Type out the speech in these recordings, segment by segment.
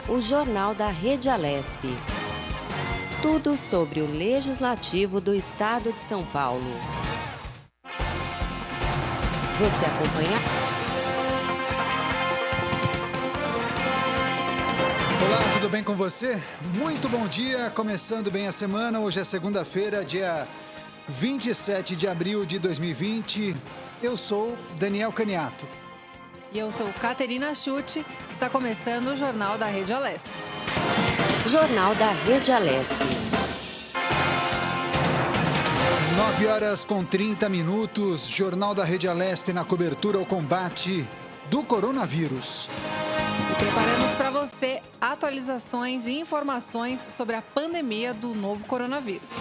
O Jornal da Rede Alesp. Tudo sobre o Legislativo do Estado de São Paulo. Você acompanha? Olá, tudo bem com você? Muito bom dia, começando bem a semana. Hoje é segunda-feira, dia 27 de abril de 2020. Eu sou Daniel Caniato. E eu sou Caterina Schutte. Está começando o Jornal da Rede Alesp. Jornal da Rede Alesp. 9h30, Jornal da Rede Alesp na cobertura ao combate do coronavírus. E preparamos para você atualizações e informações sobre a pandemia do novo coronavírus.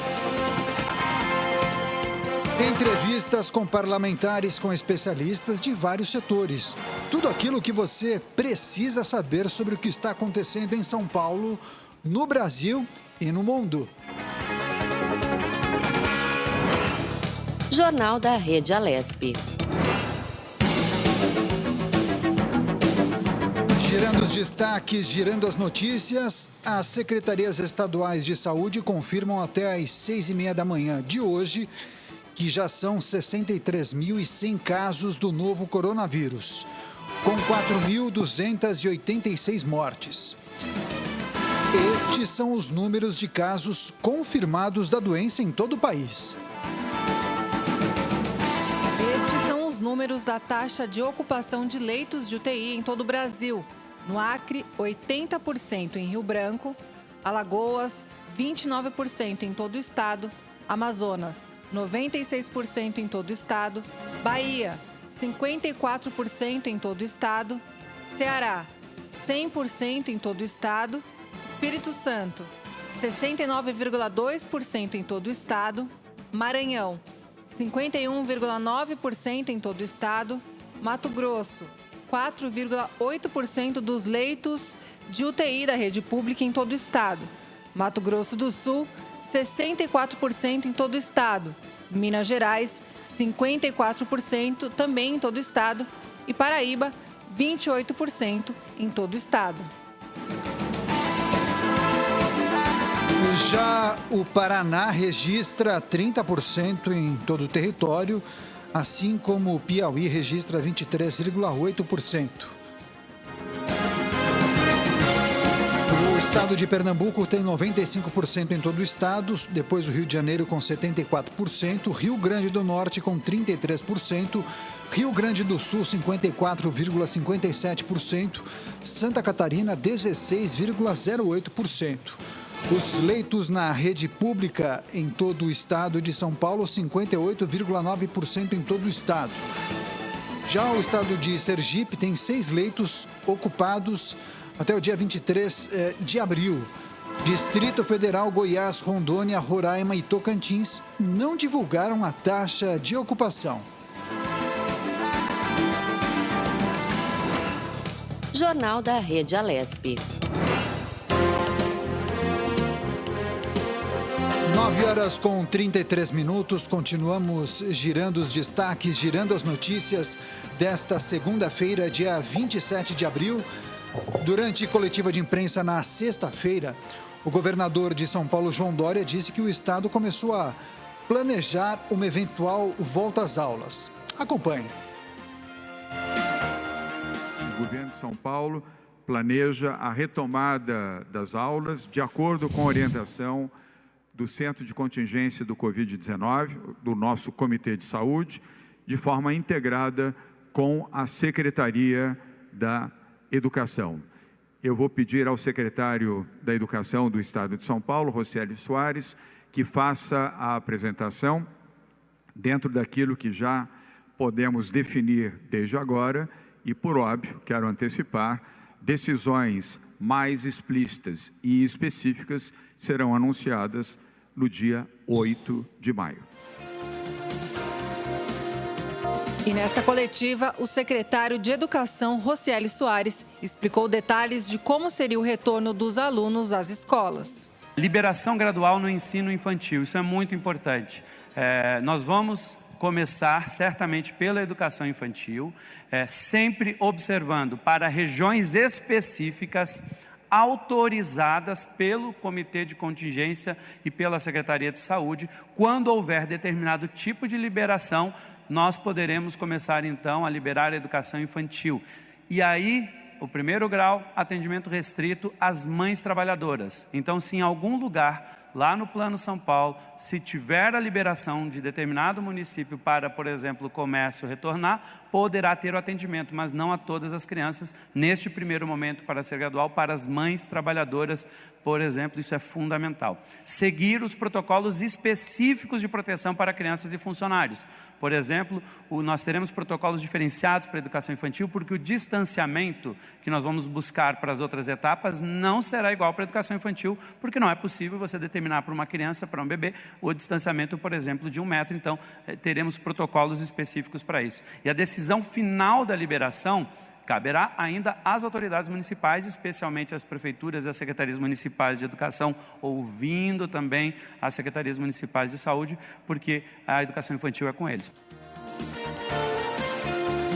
Entrevistas com parlamentares, com especialistas de vários setores. Tudo aquilo que você precisa saber sobre o que está acontecendo em São Paulo, no Brasil e no mundo. Jornal da Rede Alesp. Girando os destaques, girando as notícias, as secretarias estaduais de saúde confirmam até às 6h30 da manhã de hoje que já são 63.100 casos do novo coronavírus, com 4.286 mortes. Estes são os números de casos confirmados da doença em todo o país. Estes são os números da taxa de ocupação de leitos de UTI em todo o Brasil. No Acre, 80% em Rio Branco, Alagoas, 29% em todo o estado, Amazonas, 96% em todo o estado, Bahia, 54% em todo o estado, Ceará, 100% em todo o estado, Espírito Santo, 69,2% em todo o estado, Maranhão, 51,9% em todo o estado, Mato Grosso, 4,8% dos leitos de UTI da rede pública em todo o estado, Mato Grosso do Sul, 64% em todo o estado. Minas Gerais, 54% também em todo o estado. E Paraíba, 28% em todo o estado. Já o Paraná registra 30% em todo o território, assim como o Piauí registra 23,8%. O estado de Pernambuco tem 95% em todo o estado, depois o Rio de Janeiro com 74%, Rio Grande do Norte com 33%, Rio Grande do Sul 54,57%, Santa Catarina 16,08%. Os leitos na rede pública em todo o estado de São Paulo, 58,9% em todo o estado. Já o estado de Sergipe tem 6 leitos ocupados até o dia 23 de abril. Distrito Federal, Goiás, Rondônia, Roraima e Tocantins não divulgaram a taxa de ocupação. Jornal da Rede Alesp. 9h33, continuamos girando os destaques, girando as notícias desta segunda-feira, dia 27 de abril. Durante coletiva de imprensa na sexta-feira, o governador de São Paulo, João Dória, disse que o estado começou a planejar uma eventual volta às aulas. Acompanhe. O governo de São Paulo planeja a retomada das aulas de acordo com a orientação do Centro de Contingência do Covid-19, do nosso Comitê de Saúde, de forma integrada com a Secretaria da Educação. Eu vou pedir ao secretário da Educação do Estado de São Paulo, Rocieli Soares, que faça a apresentação dentro daquilo que já podemos definir desde agora e, por óbvio, quero antecipar, decisões mais explícitas e específicas serão anunciadas no dia 8 de maio. E nesta coletiva, o secretário de Educação, Rocieli Soares, explicou detalhes de como seria o retorno dos alunos às escolas. Liberação gradual no ensino infantil, isso é muito importante. Nós vamos começar certamente pela educação infantil, sempre observando para regiões específicas autorizadas pelo Comitê de Contingência e pela Secretaria de Saúde. Quando houver determinado tipo de liberação, nós poderemos começar então a liberar a educação infantil. E aí, o primeiro grau, atendimento restrito às mães trabalhadoras. Então, se em algum lugar lá no Plano São Paulo, se tiver a liberação de determinado município para, por exemplo, o comércio retornar, poderá ter o atendimento, mas não a todas as crianças, neste primeiro momento, para ser gradual, para as mães trabalhadoras, por exemplo, isso é fundamental. Seguir os protocolos específicos de proteção para crianças e funcionários. Por exemplo, nós teremos protocolos diferenciados para a educação infantil, porque o distanciamento que nós vamos buscar para as outras etapas não será igual para a educação infantil, porque não é possível você determinar para uma criança, para um bebê, o distanciamento, por exemplo, de 1 metro. Então, teremos protocolos específicos para isso. E a decisão final da liberação caberá ainda às autoridades municipais, especialmente às prefeituras e às secretarias municipais de educação, ouvindo também as secretarias municipais de saúde, porque a educação infantil é com eles.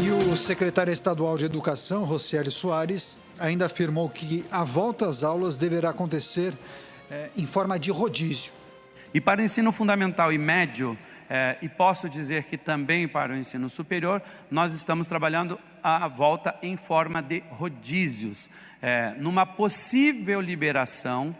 E o secretário estadual de Educação, Rocieli Soares, ainda afirmou que a volta às aulas deverá acontecer em forma de rodízio. E para o ensino fundamental e médio, e posso dizer que também para o ensino superior, nós estamos trabalhando a volta em forma de rodízios, numa possível liberação,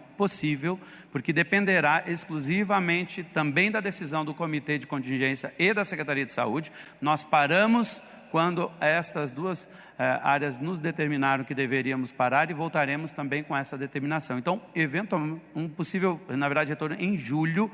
porque dependerá exclusivamente também da decisão do Comitê de Contingência e da Secretaria de Saúde. Nós paramos quando estas duas áreas nos determinaram que deveríamos parar, e voltaremos também com essa determinação. Então, eventualmente, um possível, na verdade, retorno em julho,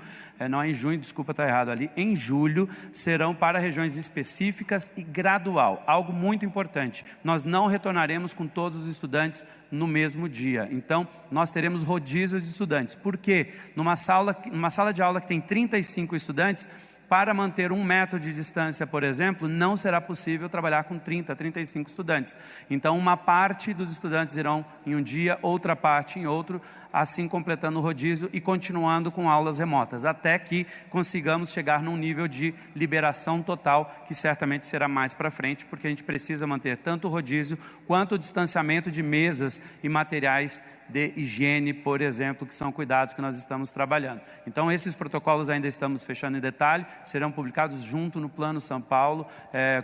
não é em junho, desculpa, está errado ali, em julho, serão para regiões específicas e gradual. Algo muito importante, nós não retornaremos com todos os estudantes no mesmo dia. Então, nós teremos rodízios de estudantes. Por quê? Numa sala de aula que tem 35 estudantes, para manter 1 metro de distância, por exemplo, não será possível trabalhar com 30, 35 estudantes. Então, uma parte dos estudantes irão em um dia, outra parte em outro, assim completando o rodízio e continuando com aulas remotas, até que consigamos chegar num nível de liberação total, que certamente será mais para frente, porque a gente precisa manter tanto o rodízio, quanto o distanciamento de mesas e materiais de higiene, por exemplo, que são cuidados que nós estamos trabalhando. Então, esses protocolos ainda estamos fechando em detalhe, serão publicados junto no Plano São Paulo,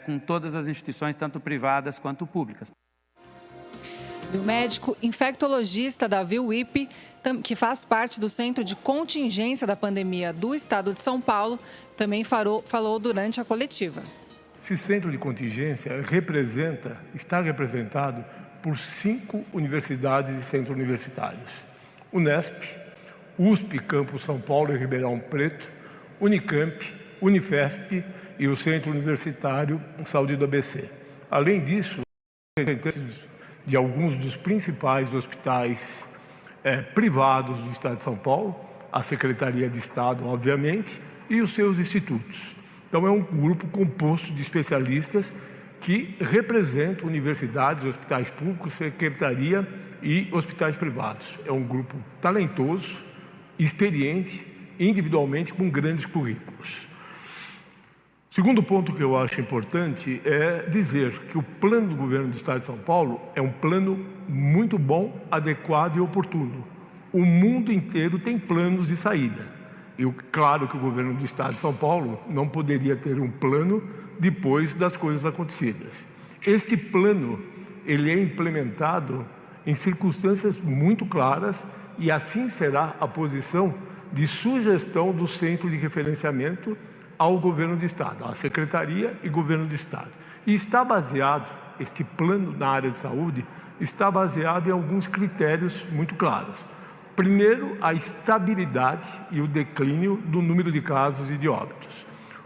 com todas as instituições, tanto privadas quanto públicas. E o médico infectologista Davi Wippe, que faz parte do Centro de Contingência da Pandemia do Estado de São Paulo, também falou durante a coletiva. Esse centro de contingência está representado por 5 universidades e centros universitários: Unesp, USP, Campus São Paulo e Ribeirão Preto, Unicamp, Unifesp e o Centro Universitário Saúde do ABC. Além disso, de alguns dos principais hospitais privados do Estado de São Paulo, a Secretaria de Estado, obviamente, e os seus institutos. Então, é um grupo composto de especialistas que representam universidades, hospitais públicos, secretaria e hospitais privados. É um grupo talentoso, experiente, individualmente com grandes currículos. O segundo ponto que eu acho importante é dizer que o plano do governo do Estado de São Paulo é um plano muito bom, adequado e oportuno. O mundo inteiro tem planos de saída. E claro que o governo do Estado de São Paulo não poderia ter um plano depois das coisas acontecidas. Este plano, ele é implementado em circunstâncias muito claras, e assim será a posição de sugestão do Centro de Referenciamento ao Governo do Estado, à Secretaria e Governo do Estado. E está baseado, este plano na área de saúde, está baseado em alguns critérios muito claros. Primeiro, a estabilidade e o declínio do número de casos e de óbitos.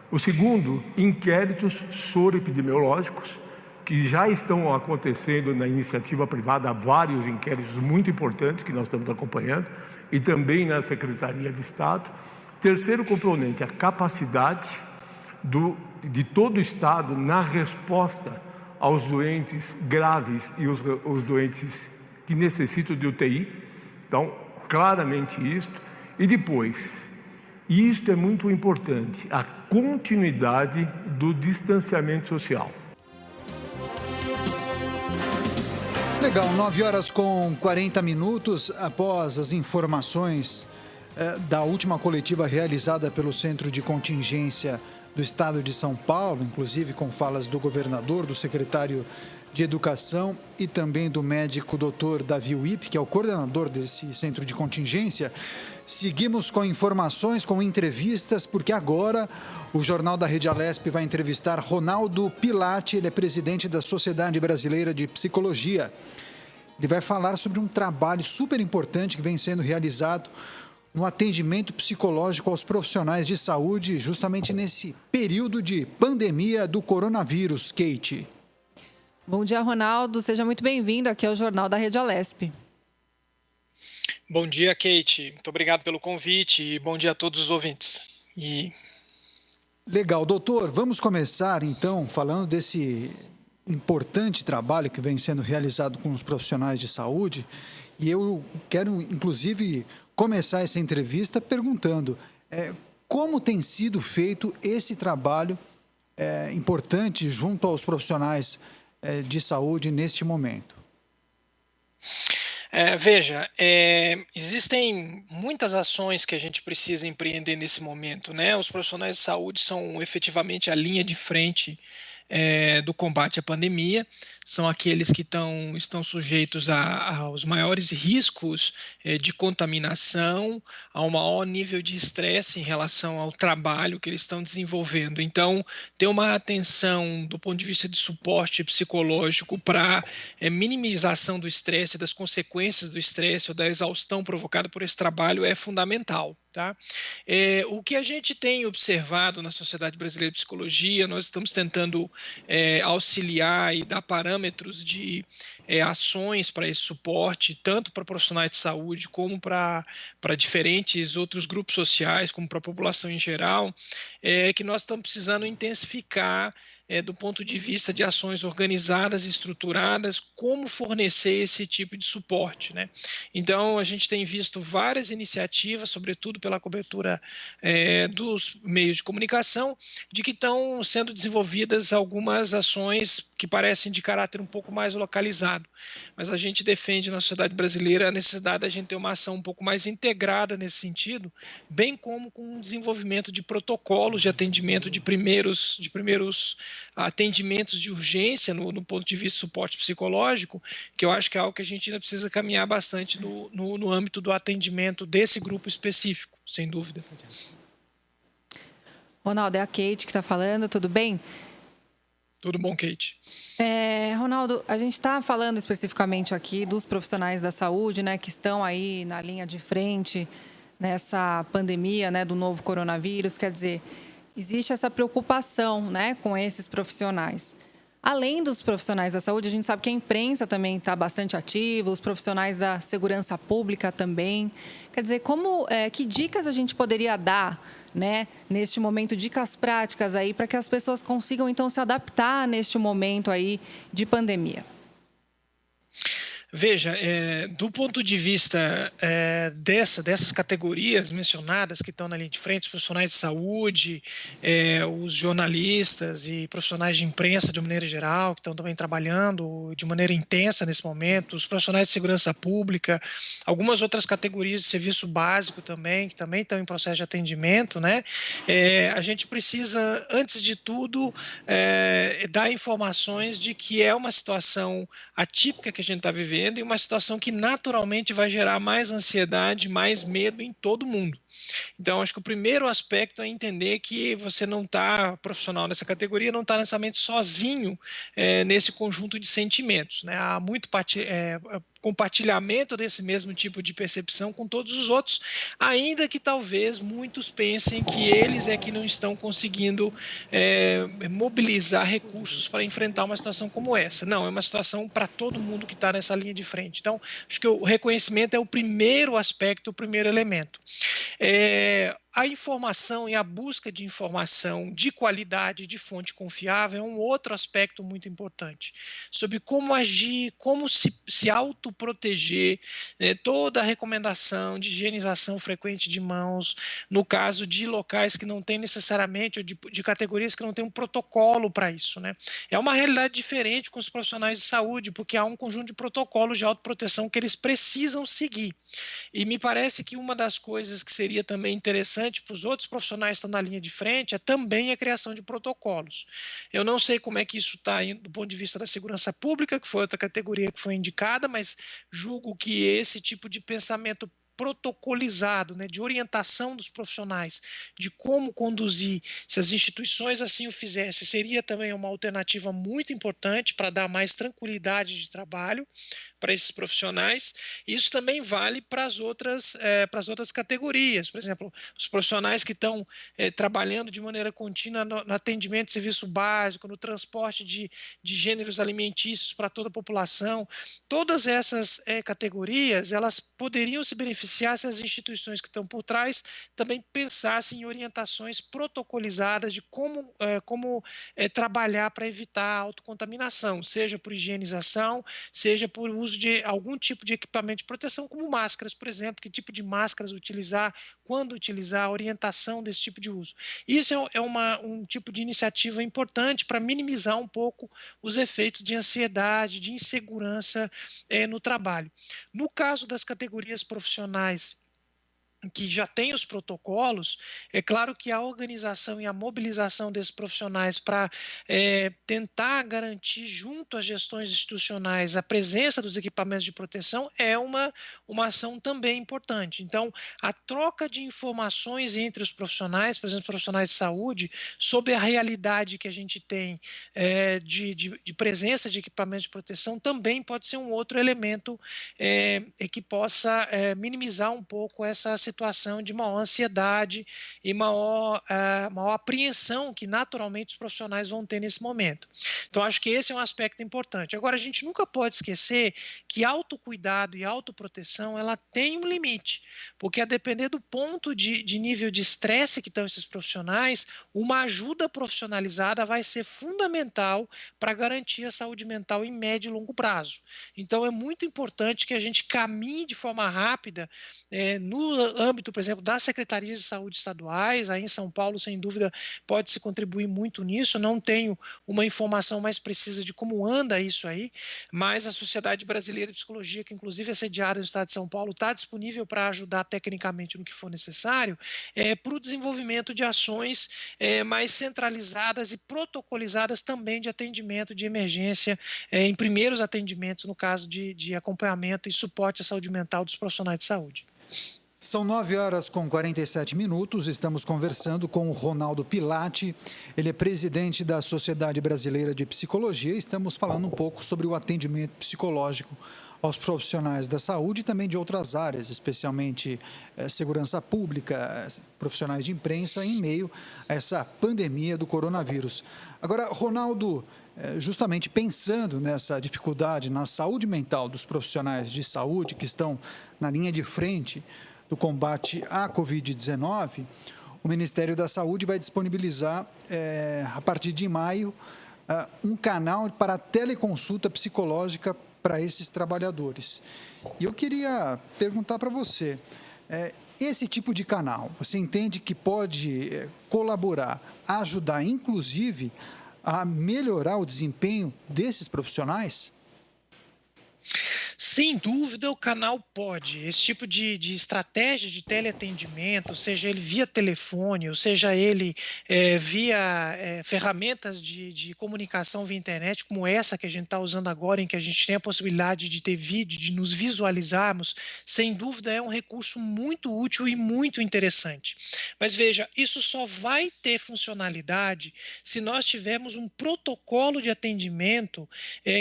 O segundo, inquéritos soroepidemiológicos, que já estão acontecendo na iniciativa privada, há vários inquéritos muito importantes que nós estamos acompanhando, e também na Secretaria de Estado. Terceiro componente, a capacidade de todo o Estado na resposta aos doentes graves e os doentes que necessitam de UTI. Então, claramente isto. E depois, e isto é muito importante, a continuidade do distanciamento social. Legal, 9h40 após as informações da última coletiva realizada pelo Centro de Contingência do Estado de São Paulo, inclusive com falas do governador, do secretário de Educação e também do médico Dr. Davi Wipp, que é o coordenador desse Centro de Contingência. Seguimos com informações, com entrevistas, porque agora o Jornal da Rede Alesp vai entrevistar Ronaldo Pilatti, ele é presidente da Sociedade Brasileira de Psicologia. Ele vai falar sobre um trabalho super importante que vem sendo realizado no atendimento psicológico aos profissionais de saúde, justamente nesse período de pandemia do coronavírus. Kate. Bom dia, Ronaldo. Seja muito bem-vindo aqui ao Jornal da Rede Alesp. Bom dia, Kate. Muito obrigado pelo convite e bom dia a todos os ouvintes. Legal, doutor. Vamos começar, então, falando desse importante trabalho que vem sendo realizado com os profissionais de saúde. E eu quero, inclusive, começar essa entrevista perguntando como tem sido feito esse trabalho importante junto aos profissionais de saúde neste momento. Veja, existem muitas ações que a gente precisa empreender nesse momento, né? Os profissionais de saúde são efetivamente a linha de frente do combate à pandemia, são aqueles que estão sujeitos aos maiores riscos de contaminação, ao maior nível de estresse em relação ao trabalho que eles estão desenvolvendo. Então, ter uma atenção do ponto de vista de suporte psicológico para minimização do estresse, das consequências do estresse ou da exaustão provocada por esse trabalho é fundamental. Tá? O que a gente tem observado na Sociedade Brasileira de Psicologia, nós estamos tentando auxiliar e dar parâmetros de ações para esse suporte, tanto para profissionais de saúde como para diferentes outros grupos sociais, como para a população em geral, que nós estamos precisando intensificar do ponto de vista de ações organizadas e estruturadas, como fornecer esse tipo de suporte, né? Então, a gente tem visto várias iniciativas, sobretudo pela cobertura dos meios de comunicação, de que estão sendo desenvolvidas algumas ações que parecem de caráter um pouco mais localizado. Mas a gente defende na sociedade brasileira a necessidade da gente ter uma ação um pouco mais integrada nesse sentido, bem como com o desenvolvimento de protocolos de atendimento de primeiros atendimentos de urgência no ponto de vista de suporte psicológico, que eu acho que é algo que a gente ainda precisa caminhar bastante no âmbito do atendimento desse grupo específico, sem dúvida. Ronaldo, é a Kate que está falando, tudo bem? Tudo bom, Kate? Ronaldo, a gente está falando especificamente aqui dos profissionais da saúde, né, que estão aí na linha de frente nessa pandemia, né, do novo coronavírus. Quer dizer, existe essa preocupação, né, com esses profissionais. Além dos profissionais da saúde, a gente sabe que a imprensa também está bastante ativa, os profissionais da segurança pública também. Quer dizer, que dicas a gente poderia dar, né, neste momento, dicas práticas aí para que as pessoas consigam então se adaptar neste momento aí de pandemia? Veja, do ponto de vista dessas categorias mencionadas que estão na linha de frente, os profissionais de saúde, os jornalistas e profissionais de imprensa de maneira geral, que estão também trabalhando de maneira intensa nesse momento, os profissionais de segurança pública, algumas outras categorias de serviço básico também, que também estão em processo de atendimento, né? A gente precisa, antes de tudo, dar informações de que é uma situação atípica que a gente está vivendo, e uma situação que naturalmente vai gerar mais ansiedade, mais medo em todo mundo. Então, acho que o primeiro aspecto é entender que você não está, profissional nessa categoria, não está necessariamente sozinho nesse conjunto de sentimentos, né? Há muito compartilhamento desse mesmo tipo de percepção com todos os outros, ainda que talvez muitos pensem que eles que não estão conseguindo mobilizar recursos para enfrentar uma situação como essa. Não, é uma situação para todo mundo que está nessa linha de frente. Então, acho que o reconhecimento é o primeiro aspecto, o primeiro elemento. a informação e a busca de informação de qualidade, de fonte confiável, é um outro aspecto muito importante, sobre como agir, como se autoproteger, toda a recomendação de higienização frequente de mãos, no caso de locais que não tem necessariamente, ou de categorias que não tem um protocolo para isso, né? É uma realidade diferente com os profissionais de saúde, porque há um conjunto de protocolos de autoproteção que eles precisam seguir. E me parece que uma das coisas que seria também interessante para os outros profissionais que estão na linha de frente é também a criação de protocolos. Eu não sei como é que isso está do ponto de vista da segurança pública, que foi outra categoria que foi indicada, mas julgo que esse tipo de pensamento protocolizado, né, de orientação dos profissionais, de como conduzir, se as instituições assim o fizessem, seria também uma alternativa muito importante para dar mais tranquilidade de trabalho para esses profissionais. Isso também vale para as outras categorias. Por exemplo, os profissionais que estão trabalhando de maneira contínua no atendimento de serviço básico, no transporte de gêneros alimentícios para toda a população. Todas essas categorias, elas poderiam se beneficiar se as instituições que estão por trás também pensassem em orientações protocolizadas de como trabalhar para evitar a autocontaminação, seja por higienização, seja por uso de algum tipo de equipamento de proteção, como máscaras, por exemplo, que tipo de máscaras utilizar, quando utilizar, a orientação desse tipo de uso. Isso é um tipo de iniciativa importante para minimizar um pouco os efeitos de ansiedade, de insegurança no trabalho. No caso das categorias profissionais que já tem os protocolos, é claro que a organização e a mobilização desses profissionais para tentar garantir junto às gestões institucionais a presença dos equipamentos de proteção é uma ação também importante. Então, a troca de informações entre os profissionais, por exemplo, profissionais de saúde, sobre a realidade que a gente tem de presença de equipamentos de proteção também pode ser um outro elemento que possa minimizar um pouco essa situação de maior ansiedade e maior apreensão que naturalmente os profissionais vão ter nesse momento. Então, acho que esse é um aspecto importante. Agora, a gente nunca pode esquecer que autocuidado e autoproteção, ela tem um limite, porque a depender do ponto de nível de estresse que estão esses profissionais, uma ajuda profissionalizada vai ser fundamental para garantir a saúde mental em médio e longo prazo. Então, é muito importante que a gente caminhe de forma rápida no âmbito, por exemplo, das secretarias de saúde estaduais. Aí em São Paulo, sem dúvida, pode-se contribuir muito nisso. Não tenho uma informação mais precisa de como anda isso aí, mas a Sociedade Brasileira de Psicologia, que inclusive é sediada no estado de São Paulo, está disponível para ajudar tecnicamente no que for necessário, para o desenvolvimento de ações mais centralizadas e protocolizadas também de atendimento de emergência, em primeiros atendimentos, no caso de acompanhamento e suporte à saúde mental dos profissionais de saúde. São 9h47. Estamos conversando com o Ronaldo Pilatti. Ele é presidente da Sociedade Brasileira de Psicologia. Estamos falando um pouco sobre o atendimento psicológico aos profissionais da saúde e também de outras áreas, especialmente segurança pública, profissionais de imprensa, em meio a essa pandemia do coronavírus. Agora, Ronaldo, justamente pensando nessa dificuldade na saúde mental dos profissionais de saúde que estão na linha de frente do combate à Covid-19, o Ministério da Saúde vai disponibilizar, a partir de maio, um canal para teleconsulta psicológica para esses trabalhadores. E eu queria perguntar para você, esse tipo de canal, você entende que pode colaborar, ajudar, inclusive, a melhorar o desempenho desses profissionais? Sem dúvida, o canal pode. Esse tipo de estratégia de teleatendimento, seja ele via telefone, ou seja ele via ferramentas de comunicação via internet, como essa que a gente está usando agora, em que a gente tem a possibilidade de ter vídeo, de nos visualizarmos, sem dúvida é um recurso muito útil e muito interessante. Mas veja, isso só vai ter funcionalidade se nós tivermos um protocolo de atendimento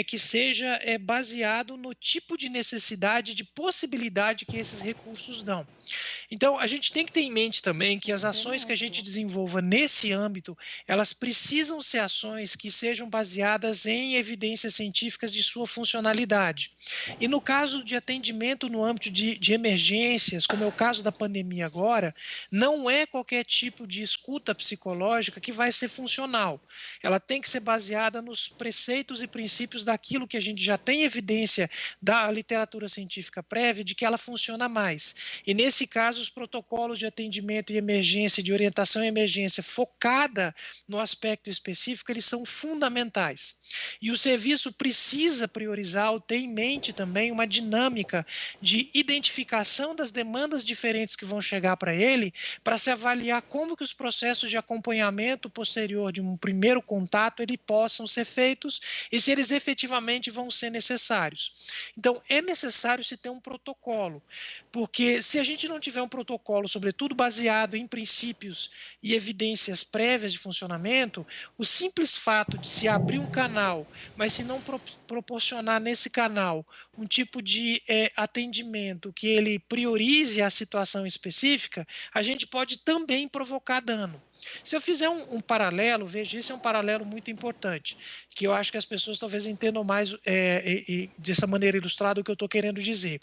que seja baseado no tipo de necessidade, de possibilidade que esses recursos dão. Então, a gente tem que ter em mente também que as ações que a gente desenvolva nesse âmbito, elas precisam ser ações que sejam baseadas em evidências científicas de sua funcionalidade. E no caso de atendimento no âmbito de emergências, como é o caso da pandemia agora, não é qualquer tipo de escuta psicológica que vai ser funcional. Ela tem que ser baseada nos preceitos e princípios daquilo que a gente já tem evidência da literatura científica prévia de que ela funciona mais. E nesse caso, os protocolos de atendimento e emergência, de orientação e emergência focada no aspecto específico, eles são fundamentais. E o serviço precisa priorizar ou ter em mente também uma dinâmica de identificação das demandas diferentes que vão chegar para ele, para se avaliar como que os processos de acompanhamento posterior de um primeiro contato ele possam ser feitos e se eles efetivamente vão ser necessários. Então, é necessário se ter um protocolo, porque se a gente não tiver um protocolo, sobretudo baseado em princípios e evidências prévias de funcionamento, o simples fato de se abrir um canal, mas se não proporcionar nesse canal um tipo de atendimento que ele priorize a situação específica, a gente pode também provocar dano. Se eu fizer um paralelo, veja, esse é um paralelo muito importante, que eu acho que as pessoas talvez entendam mais dessa maneira ilustrada o que eu estou querendo dizer.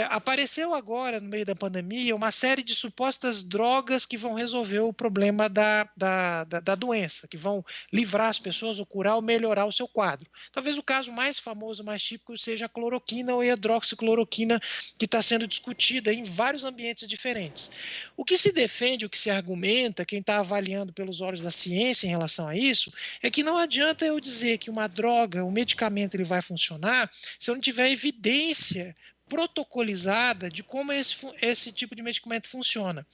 Apareceu agora, no meio da pandemia, uma série de supostas drogas que vão resolver o problema da doença, que vão livrar as pessoas ou curar ou melhorar o seu quadro. Talvez o caso mais famoso, mais típico, seja a cloroquina ou a hidroxicloroquina, que está sendo discutida em vários ambientes diferentes. O que se defende, o que se argumenta, quem está avaliando pelos olhos da ciência em relação a isso, é que não adianta eu dizer que uma droga, um medicamento, ele vai funcionar se eu não tiver evidência protocolizada de como esse tipo de medicamento funciona.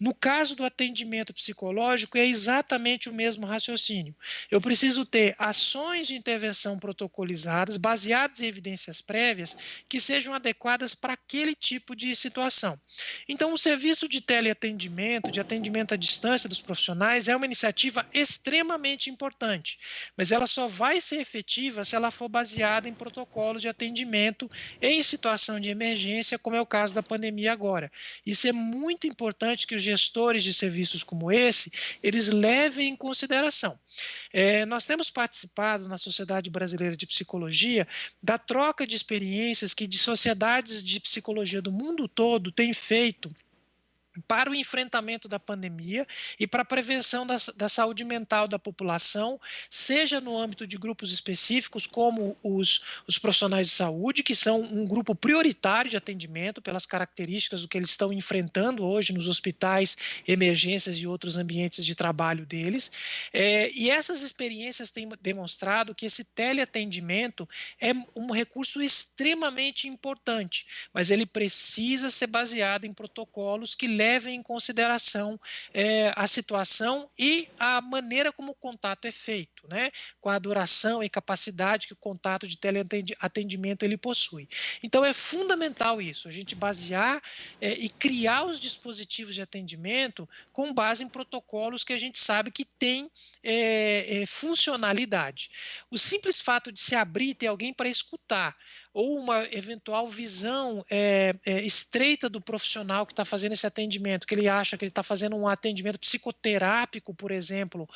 No caso do atendimento psicológico, é exatamente o mesmo raciocínio. Eu preciso ter ações de intervenção protocolizadas, baseadas em evidências prévias, que sejam adequadas para aquele tipo de situação. Então, o serviço de teleatendimento, de atendimento à distância dos profissionais, é uma iniciativa extremamente importante, mas ela só vai ser efetiva se ela for baseada em protocolos de atendimento em situação de emergência, como é o caso da pandemia agora. Isso é muito importante que os gestores de serviços como esse, eles levem em consideração. Nós temos participado na Sociedade Brasileira de Psicologia da troca de experiências que de sociedades de psicologia do mundo todo têm feito para o enfrentamento da pandemia e para a prevenção da saúde mental da população, seja no âmbito de grupos específicos, como os profissionais de saúde, que são um grupo prioritário de atendimento pelas características do que eles estão enfrentando hoje nos hospitais, emergências e outros ambientes de trabalho deles. E essas experiências têm demonstrado que esse teleatendimento é um recurso extremamente importante, mas ele precisa ser baseado em protocolos que levem em consideração a situação e a maneira como o contato é feito, né? Com a duração e capacidade que o contato de teleatendimento ele possui. Então, é fundamental isso, a gente basear e criar os dispositivos de atendimento com base em protocolos que a gente sabe que tem funcionalidade. O simples fato de se abrir e ter alguém para escutar, ou uma eventual visão estreita do profissional que está fazendo esse atendimento, que ele acha que ele está fazendo um atendimento psicoterápico, por exemplo,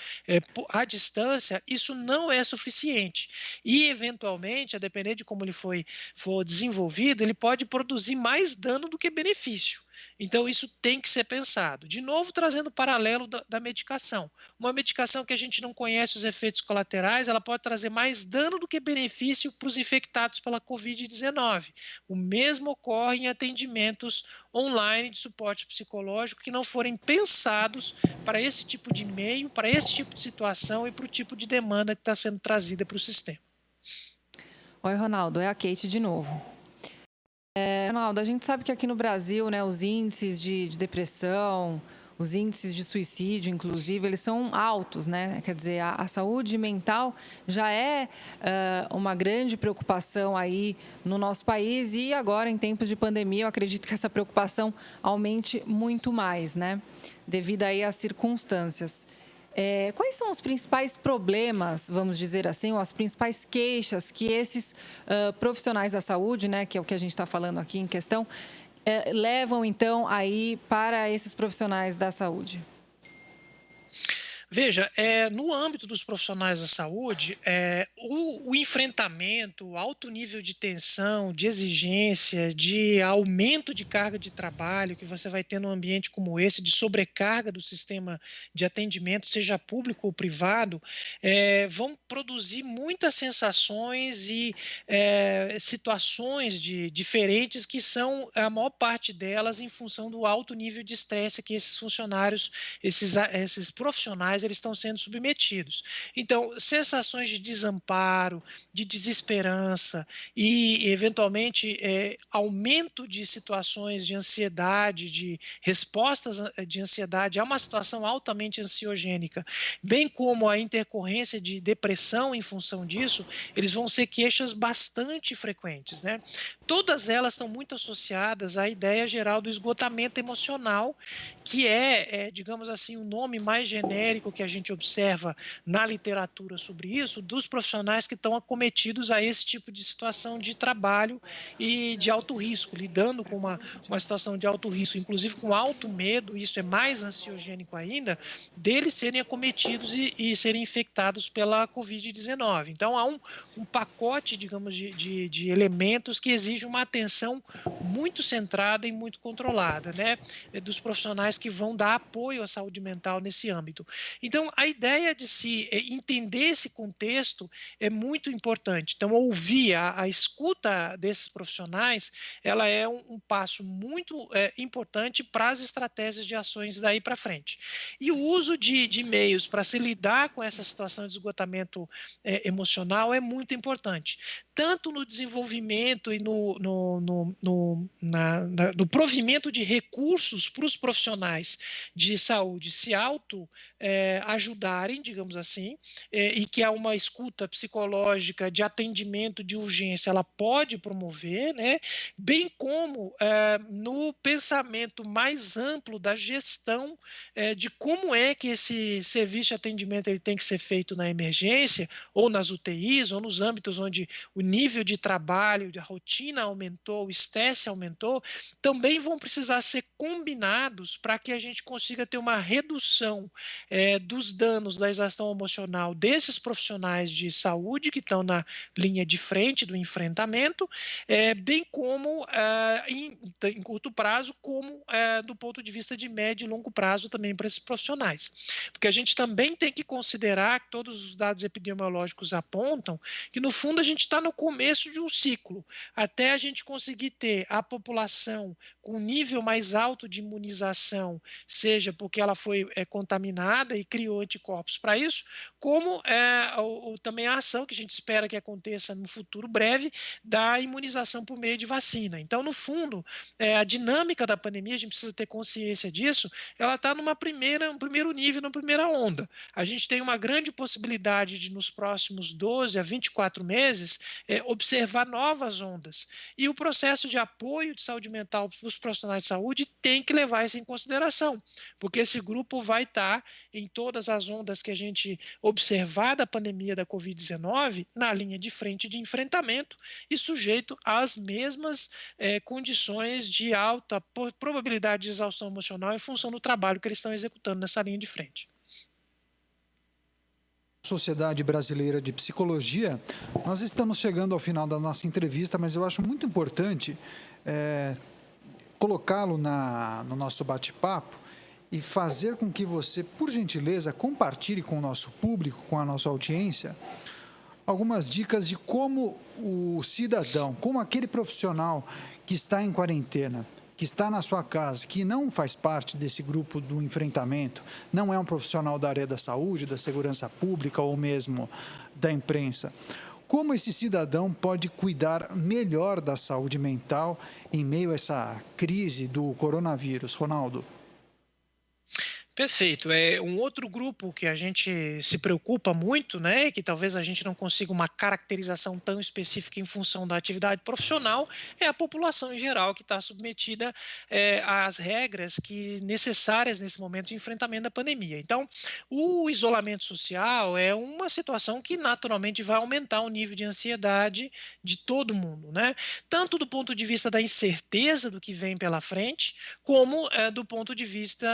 à distância, isso não é suficiente. E, eventualmente, a depender de como ele for desenvolvido, ele pode produzir mais dano do que benefício. Então, isso tem que ser pensado. De novo, trazendo o paralelo da medicação. Uma medicação que a gente não conhece os efeitos colaterais, ela pode trazer mais dano do que benefício para os infectados pela Covid-19. O mesmo ocorre em atendimentos online de suporte psicológico que não forem pensados para esse tipo de meio, para esse tipo de situação e para o tipo de demanda que está sendo trazida para o sistema. Oi, Ronaldo, é a Kate de novo. Ronaldo, a gente sabe que aqui no Brasil, né, os índices de depressão, os índices de suicídio, inclusive, eles são altos, né? Quer dizer, a saúde mental já é uma grande preocupação aí no nosso país e agora, em tempos de pandemia, eu acredito que essa preocupação aumente muito mais, né? Devido aí às circunstâncias. Quais são os principais problemas, vamos dizer assim, ou as principais queixas que esses profissionais da saúde, né, que é o que a gente está falando aqui em questão, levam, então, aí para esses profissionais da saúde? Veja, no âmbito dos profissionais da saúde, o enfrentamento, o alto nível de tensão, de exigência, de aumento de carga de trabalho que você vai ter num ambiente como esse, de sobrecarga do sistema de atendimento, seja público ou privado, vão produzir muitas sensações e situações diferentes que são, a maior parte delas, em função do alto nível de estresse que esses funcionários, esses profissionais, eles estão sendo submetidos. Então, sensações de desamparo, de desesperança e, eventualmente, aumento de situações de ansiedade, de respostas de ansiedade, é uma situação altamente ansiogênica, bem como a intercorrência de depressão em função disso, eles vão ser queixas bastante frequentes, né? Todas elas estão muito associadas à ideia geral do esgotamento emocional, que digamos assim, o nome mais genérico que a gente observa na literatura sobre isso, dos profissionais que estão acometidos a esse tipo de situação de trabalho e de alto risco, lidando com uma situação de alto risco, inclusive com alto medo, isso é mais ansiogênico ainda, deles serem acometidos e serem infectados pela Covid-19. Então, há um pacote, digamos, de elementos que exige uma atenção muito centrada e muito controlada, né, dos profissionais que vão dar apoio à saúde mental nesse âmbito. Então, a ideia de se entender esse contexto é muito importante. Então, ouvir, a escuta desses profissionais, ela é um passo muito importante para as estratégias de ações daí para frente. E o uso de meios para se lidar com essa situação de esgotamento emocional é muito importante, tanto no desenvolvimento e no provimento de recursos para os profissionais de saúde se ajudarem, digamos assim, e que há uma escuta psicológica de atendimento de urgência, ela pode promover, né? Bem como no pensamento mais amplo da gestão de como é que esse serviço de atendimento ele tem que ser feito na emergência, ou nas UTIs, ou nos âmbitos onde o nível de trabalho, de rotina aumentou, o estresse aumentou, também vão precisar ser combinados para que a gente consiga ter uma redução dos danos da exaustão emocional desses profissionais de saúde que estão na linha de frente do enfrentamento, bem como em curto prazo, como do ponto de vista de médio e longo prazo também para esses profissionais. Porque a gente também tem que considerar que todos os dados epidemiológicos apontam que, no fundo, a gente está no começo de um ciclo, até a gente conseguir ter a população com um nível mais alto de imunização, seja porque ela foi contaminada e criou anticorpos para isso, como também a ação que a gente espera que aconteça no futuro breve da imunização por meio de vacina. Então, no fundo, a dinâmica da pandemia, a gente precisa ter consciência disso, ela está um primeiro nível, numa primeira onda. A gente tem uma grande possibilidade de, nos próximos 12 a 24 meses, observar novas ondas. E o processo de apoio de saúde mental para os profissionais de saúde tem que levar isso em consideração, porque esse grupo vai estar em todas as ondas que a gente observar da pandemia da Covid-19 na linha de frente de enfrentamento e sujeito às mesmas condições de alta probabilidade de exaustão emocional em função do trabalho que eles estão executando nessa linha de frente. Sociedade Brasileira de Psicologia, nós estamos chegando ao final da nossa entrevista, mas eu acho muito importante colocá-lo no nosso bate-papo e fazer com que você, por gentileza, compartilhe com o nosso público, com a nossa audiência, algumas dicas de como o cidadão, como aquele profissional que está em quarentena, que está na sua casa, que não faz parte desse grupo do enfrentamento, não é um profissional da área da saúde, da segurança pública ou mesmo da imprensa. Como esse cidadão pode cuidar melhor da saúde mental em meio a essa crise do coronavírus, Ronaldo? Perfeito. É um outro grupo que a gente se preocupa muito, né, e que talvez a gente não consiga uma caracterização tão específica em função da atividade profissional, é a população em geral que está submetida às regras necessárias nesse momento de enfrentamento da pandemia. Então, o isolamento social é uma situação que naturalmente vai aumentar o nível de ansiedade de todo mundo, né? Tanto do ponto de vista da incerteza do que vem pela frente, como do ponto de vista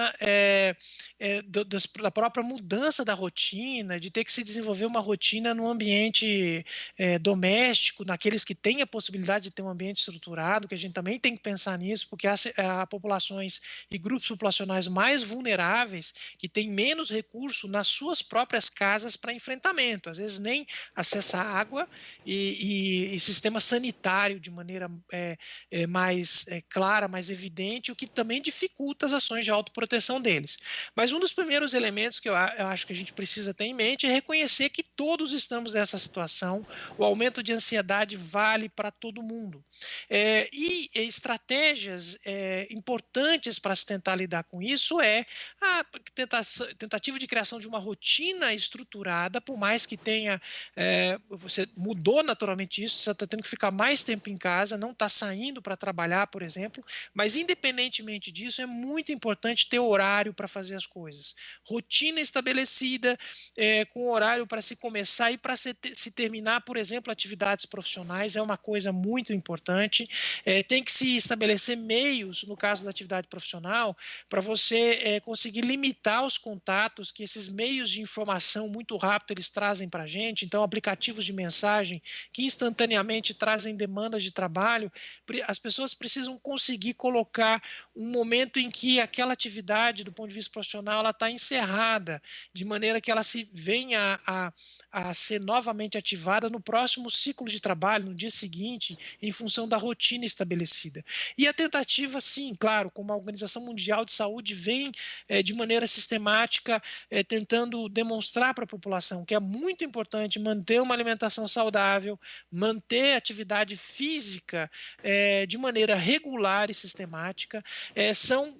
da própria mudança da rotina, de ter que se desenvolver uma rotina no ambiente doméstico, naqueles que têm a possibilidade de ter um ambiente estruturado, que a gente também tem que pensar nisso, porque há populações e grupos populacionais mais vulneráveis que têm menos recurso nas suas próprias casas para enfrentamento, às vezes nem acesso à água e sistema sanitário de maneira mais clara, mais evidente, o que também dificulta as ações de autoproteção deles. Mas um dos primeiros elementos que eu acho que a gente precisa ter em mente é reconhecer que todos estamos nessa situação, o aumento de ansiedade vale para todo mundo. E estratégias importantes para se tentar lidar com isso é a tentativa de criação de uma rotina estruturada, por mais que tenha, você mudou naturalmente isso, você está tendo que ficar mais tempo em casa, não está saindo para trabalhar, por exemplo, mas independentemente disso, é muito importante ter horário para fazer as coisas. Rotina estabelecida, com horário para se começar e para se terminar, por exemplo, atividades profissionais, é uma coisa muito importante. Tem que se estabelecer meios, no caso da atividade profissional, para você conseguir limitar os contatos que esses meios de informação muito rápido eles trazem para a gente. Então, aplicativos de mensagem que instantaneamente trazem demandas de trabalho, as pessoas precisam conseguir colocar um momento em que aquela atividade, do ponto de vista profissional, ela está encerrada, de maneira que ela se venha a ser novamente ativada no próximo ciclo de trabalho, no dia seguinte, em função da rotina estabelecida. E a tentativa, sim, claro, como a Organização Mundial de Saúde vem de maneira sistemática tentando demonstrar para a população que é muito importante manter uma alimentação saudável, manter atividade física de maneira regular e sistemática, são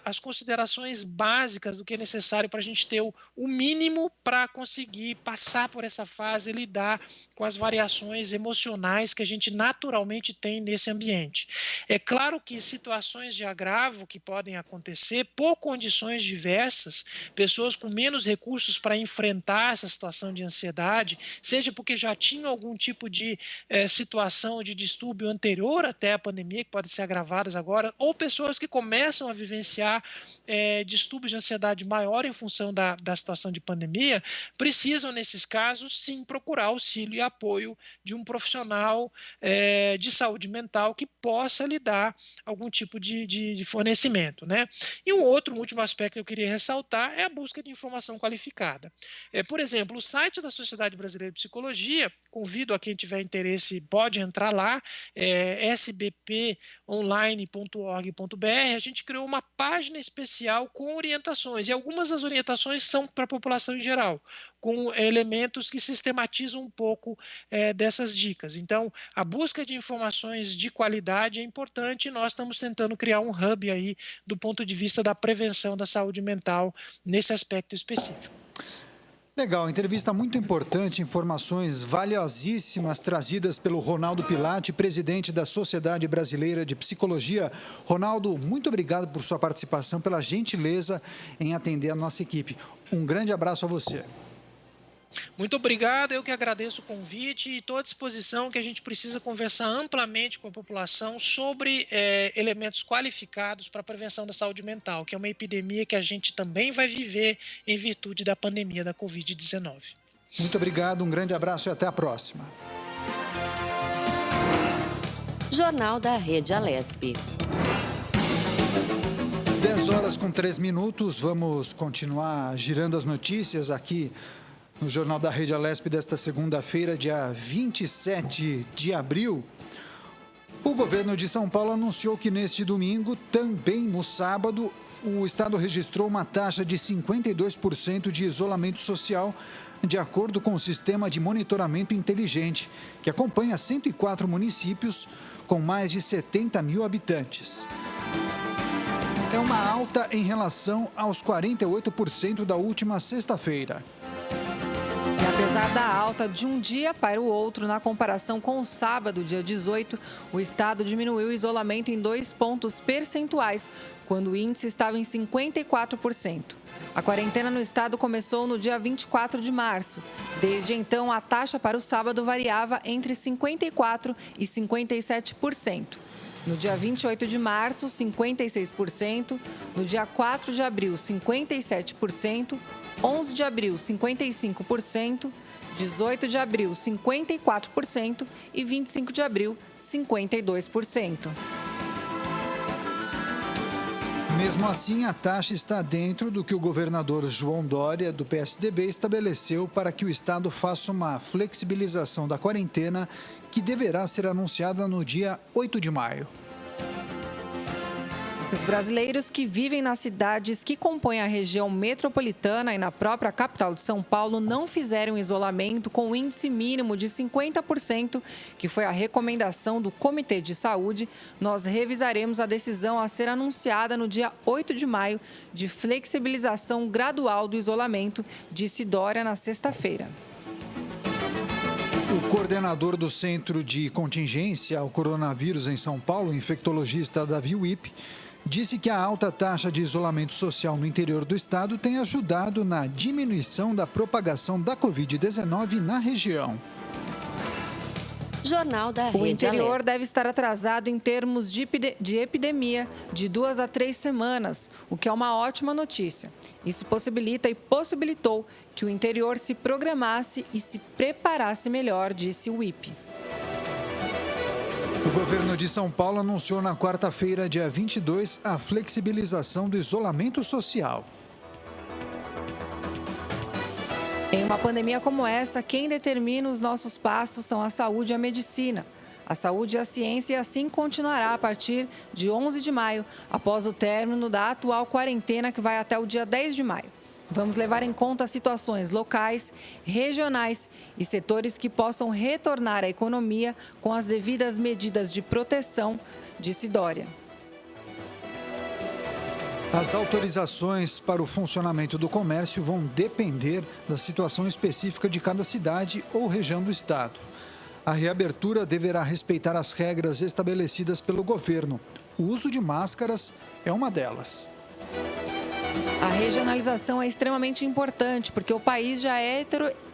as considerações básicas do que é necessário para a gente ter o mínimo para conseguir passar por essa fase e lidar com as variações emocionais que a gente naturalmente tem nesse ambiente. É claro que situações de agravo que podem acontecer por condições diversas, pessoas com menos recursos para enfrentar essa situação de ansiedade, seja porque já tinham algum tipo de situação de distúrbio anterior até a pandemia, que podem ser agravadas agora, ou pessoas que começam a vivenciar distúrbios de ansiedade maior em função da situação de pandemia, precisam, nesses casos, sim, procurar auxílio e apoio de um profissional de saúde mental que possa lhe dar algum tipo de fornecimento, né? E um último aspecto que eu queria ressaltar é a busca de informação qualificada. Por exemplo, o site da Sociedade Brasileira de Psicologia, convido a quem tiver interesse, pode entrar lá, sbponline.org.br, a gente criou uma página especial com orientações, e algumas das orientações são para a população em geral, com elementos que sistematizam um pouco dessas dicas. Então, a busca de informações de qualidade é importante e nós estamos tentando criar um hub aí do ponto de vista da prevenção da saúde mental nesse aspecto específico. Legal, entrevista muito importante, informações valiosíssimas trazidas pelo Ronaldo Pilatti, presidente da Sociedade Brasileira de Psicologia. Ronaldo, muito obrigado por sua participação, pela gentileza em atender a nossa equipe. Um grande abraço a você. Muito obrigado, eu que agradeço o convite e estou à disposição que a gente precisa conversar amplamente com a população sobre elementos qualificados para a prevenção da saúde mental, que é uma epidemia que a gente também vai viver em virtude da pandemia da Covid-19. Muito obrigado, um grande abraço e até a próxima. Jornal da Rede Alesp. 10h03, vamos continuar girando as notícias aqui no Jornal da Rede Alesp desta segunda-feira, dia 27 de abril. O governo de São Paulo anunciou que neste domingo, também no sábado, o estado registrou uma taxa de 52% de isolamento social, de acordo com o sistema de monitoramento inteligente, que acompanha 104 municípios com mais de 70 mil habitantes. É uma uma alta em relação aos 48% da última sexta-feira. E apesar da alta de um dia para o outro, na comparação com o sábado, dia 18, o estado diminuiu o isolamento em 2 pontos percentuais, quando o índice estava em 54%. A quarentena no estado começou no dia 24 de março. Desde então, a taxa para o sábado variava entre 54% e 57%. No dia 28 de março, 56%. No dia 4 de abril, 57%. 11 de abril, 55%. 18 de abril, 54%. E 25 de abril, 52%. Mesmo assim, a taxa está dentro do que o governador João Dória, do PSDB, estabeleceu para que o estado faça uma flexibilização da quarentena que deverá ser anunciada no dia 8 de maio. Os brasileiros que vivem nas cidades que compõem a região metropolitana e na própria capital de São Paulo não fizeram isolamento com o índice mínimo de 50%, que foi a recomendação do Comitê de Saúde. Nós revisaremos a decisão a ser anunciada no dia 8 de maio de flexibilização gradual do isolamento, disse Dória na sexta-feira. O coordenador do Centro de Contingência ao Coronavírus em São Paulo, o infectologista Davi Wipp, disse que a alta taxa de isolamento social no interior do estado tem ajudado na diminuição da propagação da Covid-19 na região. Jornal da Rede O interior Alesp. deve estar atrasado em termos de epidemia de 2 a 3 semanas, o que é uma ótima notícia. Isso possibilita e possibilitou que o interior se programasse e se preparasse melhor, disse o Wipp. O governo de São Paulo anunciou na quarta-feira, dia 22, a flexibilização do isolamento social. Em uma pandemia como essa, quem determina os nossos passos são a saúde e a medicina. A saúde e a ciência, e assim continuará a partir de 11 de maio, após o término da atual quarentena, que vai até o dia 10 de maio. Vamos levar em conta situações locais, regionais e setores que possam retornar à economia com as devidas medidas de proteção, disse Dória. As autorizações para o funcionamento do comércio vão depender da situação específica de cada cidade ou região do estado. A reabertura deverá respeitar as regras estabelecidas pelo governo. O uso de máscaras é uma delas. A regionalização é extremamente importante porque o país já é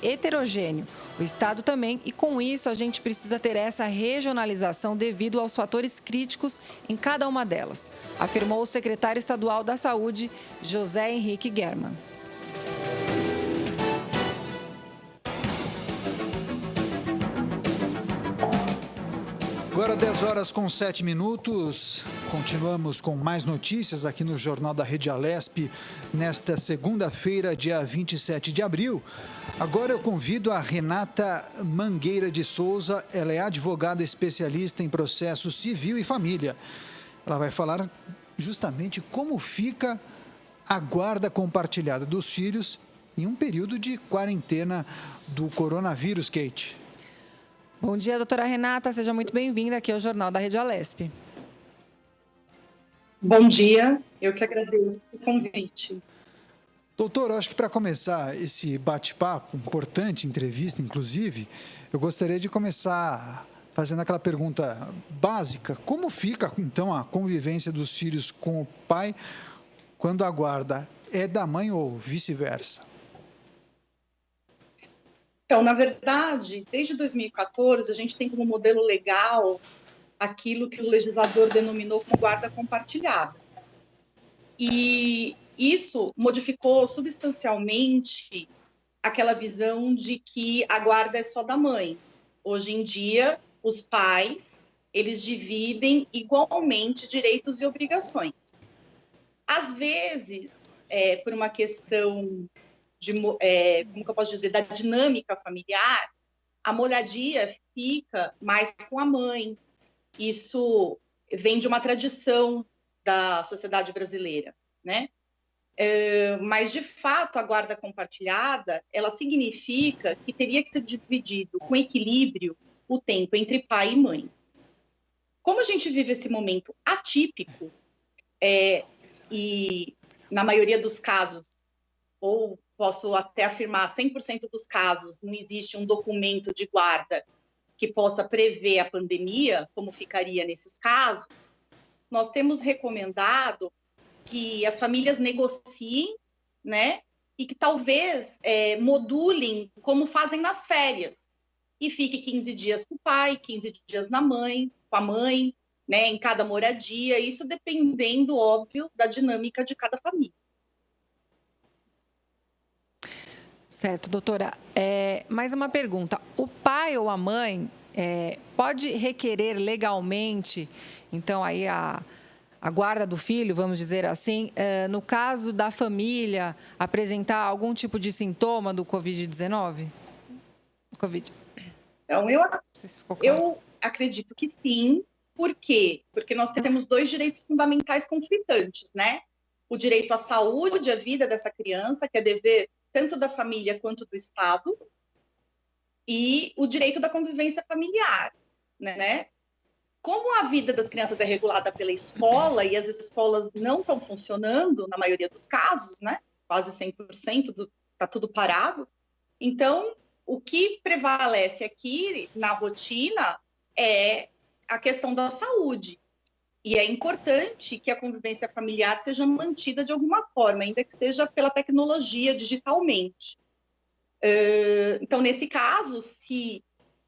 heterogêneo, o estado também, e com isso a gente precisa ter essa regionalização devido aos fatores críticos em cada uma delas, afirmou o secretário estadual da Saúde, José Henrique German. Agora 10 horas com 7 minutos, continuamos com mais notícias aqui no Jornal da Rede Alesp, nesta segunda-feira, dia 27 de abril. Agora eu convido a Renata Mangueira de Souza, ela é advogada especialista em processo civil e família. Ela vai falar justamente como fica a guarda compartilhada dos filhos em um período de quarentena do coronavírus, Kate. Bom dia, doutora Renata. Seja muito bem-vinda aqui ao Jornal da Rede Alesp. Bom dia, eu que agradeço o convite. Doutor, acho que para começar esse bate-papo, importante entrevista, inclusive, eu gostaria de começar fazendo aquela pergunta básica. Como fica, então, a convivência dos filhos com o pai quando a guarda é da mãe ou vice-versa? Então, na verdade, desde 2014, a gente tem como modelo legal aquilo que o legislador denominou como guarda compartilhada. E isso modificou substancialmente aquela visão de que a guarda é só da mãe. Hoje em dia, os pais, eles dividem igualmente direitos e obrigações. Às vezes, por uma questão como que eu posso dizer, da dinâmica familiar, a moradia fica mais com a mãe. Isso vem de uma tradição da sociedade brasileira, né? Mas, de fato, a guarda compartilhada, ela significa que teria que ser dividido com equilíbrio o tempo entre pai e mãe. Como a gente vive esse momento atípico, e na maioria dos casos, ou posso até afirmar 100% dos casos, não existe um documento de guarda que possa prever a pandemia, como ficaria nesses casos, nós temos recomendado que as famílias negociem, né, e que talvez modulem como fazem nas férias, e fique 15 dias com o pai, 15 dias com a mãe, né, em cada moradia, isso dependendo, óbvio, da dinâmica de cada família. Certo, doutora. Mais uma pergunta. O pai ou a mãe pode requerer legalmente, então, aí a guarda do filho, vamos dizer assim, no caso da família apresentar algum tipo de sintoma do Covid-19? Então, eu acredito que sim. Por quê? Porque nós temos 2 direitos fundamentais conflitantes, né? O direito à saúde, à vida dessa criança, que é dever tanto da família quanto do Estado, e o direito da convivência familiar, né? Como a vida das crianças é regulada pela escola e as escolas não estão funcionando, na maioria dos casos, né? Quase 100%, está tudo parado. Então, o que prevalece aqui na rotina é a questão da saúde. E é importante que a convivência familiar seja mantida de alguma forma, ainda que seja pela tecnologia, digitalmente. Então, nesse caso, se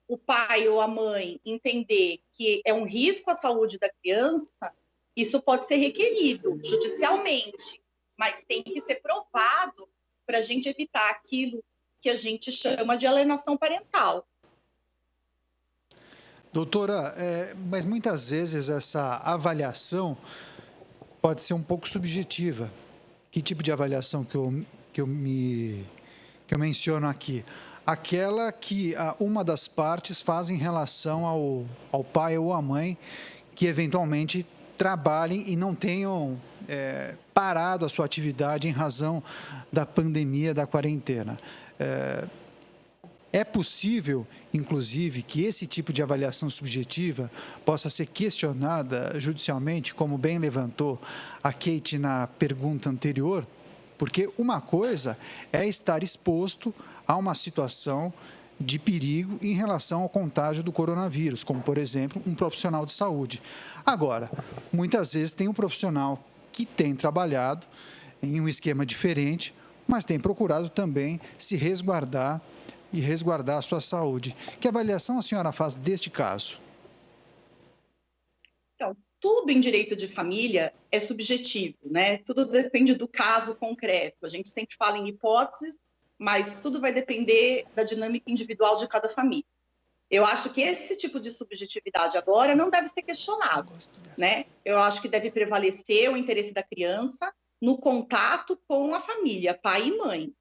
o pai ou a mãe entender que é um risco à saúde da criança, isso pode ser requerido judicialmente, mas tem que ser provado para a gente evitar aquilo que a gente chama de alienação parental. Doutora, mas muitas vezes essa avaliação pode ser um pouco subjetiva. Que tipo de avaliação que eu menciono aqui? Aquela que uma das partes faz em relação ao pai ou à mãe que eventualmente trabalhem e não tenham parado a sua atividade em razão da pandemia, da quarentena. É possível, inclusive, que esse tipo de avaliação subjetiva possa ser questionada judicialmente, como bem levantou a Kate na pergunta anterior, porque uma coisa é estar exposto a uma situação de perigo em relação ao contágio do coronavírus, como, por exemplo, um profissional de saúde. Agora, muitas vezes tem um profissional que tem trabalhado em um esquema diferente, mas tem procurado também se resguardar e resguardar a sua saúde. Que avaliação a senhora faz deste caso? Então, tudo em direito de família é subjetivo, né? Tudo depende do caso concreto. A gente sempre fala em hipóteses, mas tudo vai depender da dinâmica individual de cada família. Eu acho que esse tipo de subjetividade agora não deve ser questionado, né? Eu acho que deve prevalecer o interesse da criança no contato com a família, pai e mãe.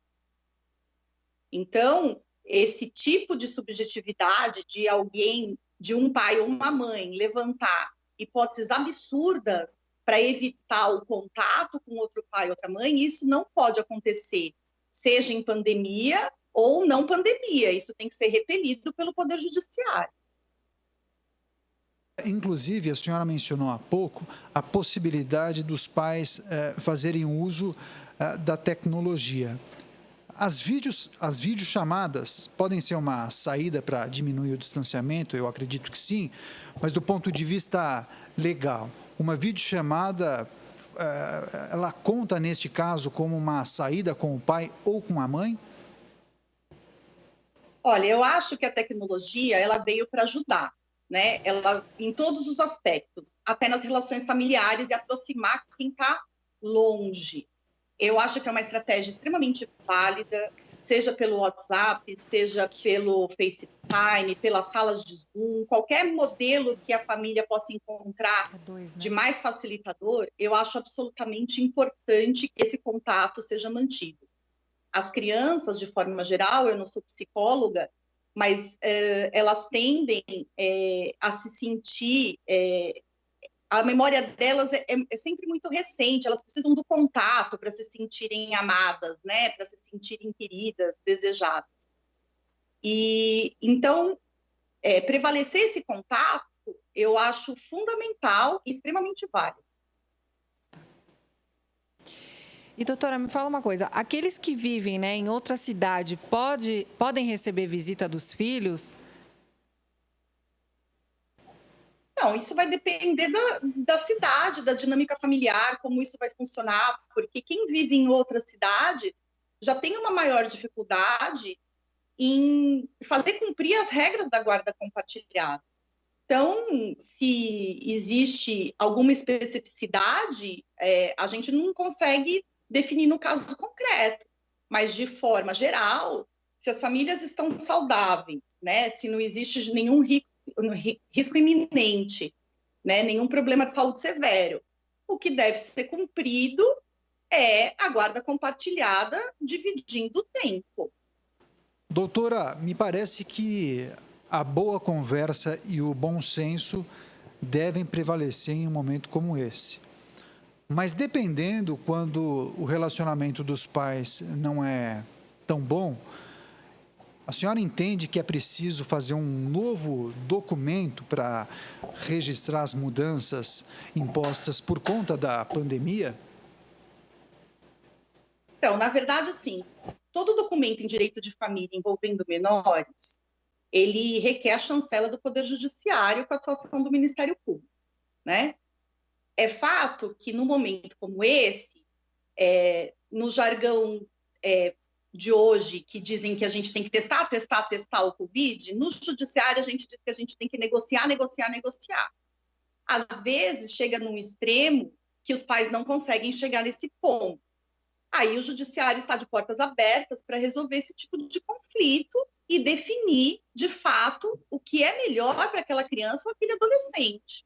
Então, esse tipo de subjetividade de alguém, de um pai ou uma mãe, levantar hipóteses absurdas para evitar o contato com outro pai ou outra mãe, isso não pode acontecer, seja em pandemia ou não pandemia. Isso tem que ser repelido pelo Poder Judiciário. Inclusive, a senhora mencionou há pouco a possibilidade dos pais fazerem uso da tecnologia. As videochamadas podem ser uma saída para diminuir o distanciamento? Eu acredito que sim, mas do ponto de vista legal, uma videochamada, ela conta neste caso como uma saída com o pai ou com a mãe? Olha, eu acho que a tecnologia ela veio para ajudar, né? Ela em todos os aspectos, até nas relações familiares e aproximar quem está longe. Eu acho que é uma estratégia extremamente válida, seja pelo WhatsApp, seja pelo FaceTime, pelas salas de Zoom, qualquer modelo que a família possa encontrar de mais facilitador, eu acho absolutamente importante que esse contato seja mantido. As crianças, de forma geral, eu não sou psicóloga, mas elas tendem a se sentir... a memória delas é sempre muito recente, elas precisam do contato para se sentirem amadas, né? Para se sentirem queridas, desejadas. E então, prevalecer esse contato, eu acho fundamental e extremamente válido. E, doutora, me fala uma coisa. Aqueles que vivem, né, em outra cidade podem receber visita dos filhos? Não, isso vai depender da cidade, da dinâmica familiar, como isso vai funcionar, porque quem vive em outra cidade já tem uma maior dificuldade em fazer cumprir as regras da guarda compartilhada. Então, se existe alguma especificidade, a gente não consegue definir no caso concreto, mas de forma geral, se as famílias estão saudáveis, né, se não existe nenhum risco iminente, né, nenhum problema de saúde severo, o que deve ser cumprido é a guarda compartilhada dividindo o tempo. Doutora, me parece que a boa conversa e o bom senso devem prevalecer em um momento como esse. Mas dependendo quando o relacionamento dos pais não é tão bom, a senhora entende que é preciso fazer um novo documento para registrar as mudanças impostas por conta da pandemia? Então, na verdade, sim. Todo documento em direito de família envolvendo menores, ele requer a chancela do Poder Judiciário com a atuação do Ministério Público, né? É fato que, num momento como esse, no jargão de hoje, que dizem que a gente tem que testar o Covid, no Judiciário a gente diz que a gente tem que negociar. Às vezes, chega num extremo que os pais não conseguem chegar nesse ponto. Aí o Judiciário está de portas abertas para resolver esse tipo de conflito e definir, de fato, o que é melhor para aquela criança ou aquele adolescente.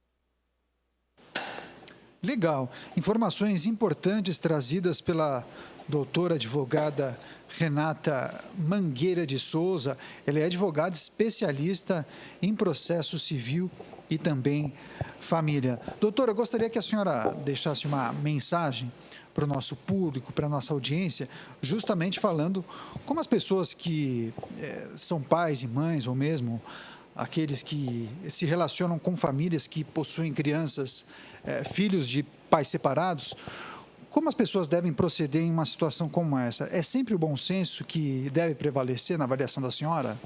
Legal. Informações importantes trazidas pela doutora advogada Renata Mangueira de Souza. Ela é advogada especialista em processo civil e também família. Doutora, eu gostaria que a senhora deixasse uma mensagem para o nosso público, para a nossa audiência, justamente falando como as pessoas que são pais e mães, ou mesmo aqueles que se relacionam com famílias que possuem crianças, filhos de pais separados, como as pessoas devem proceder em uma situação como essa? É sempre o bom senso que deve prevalecer na avaliação da senhora?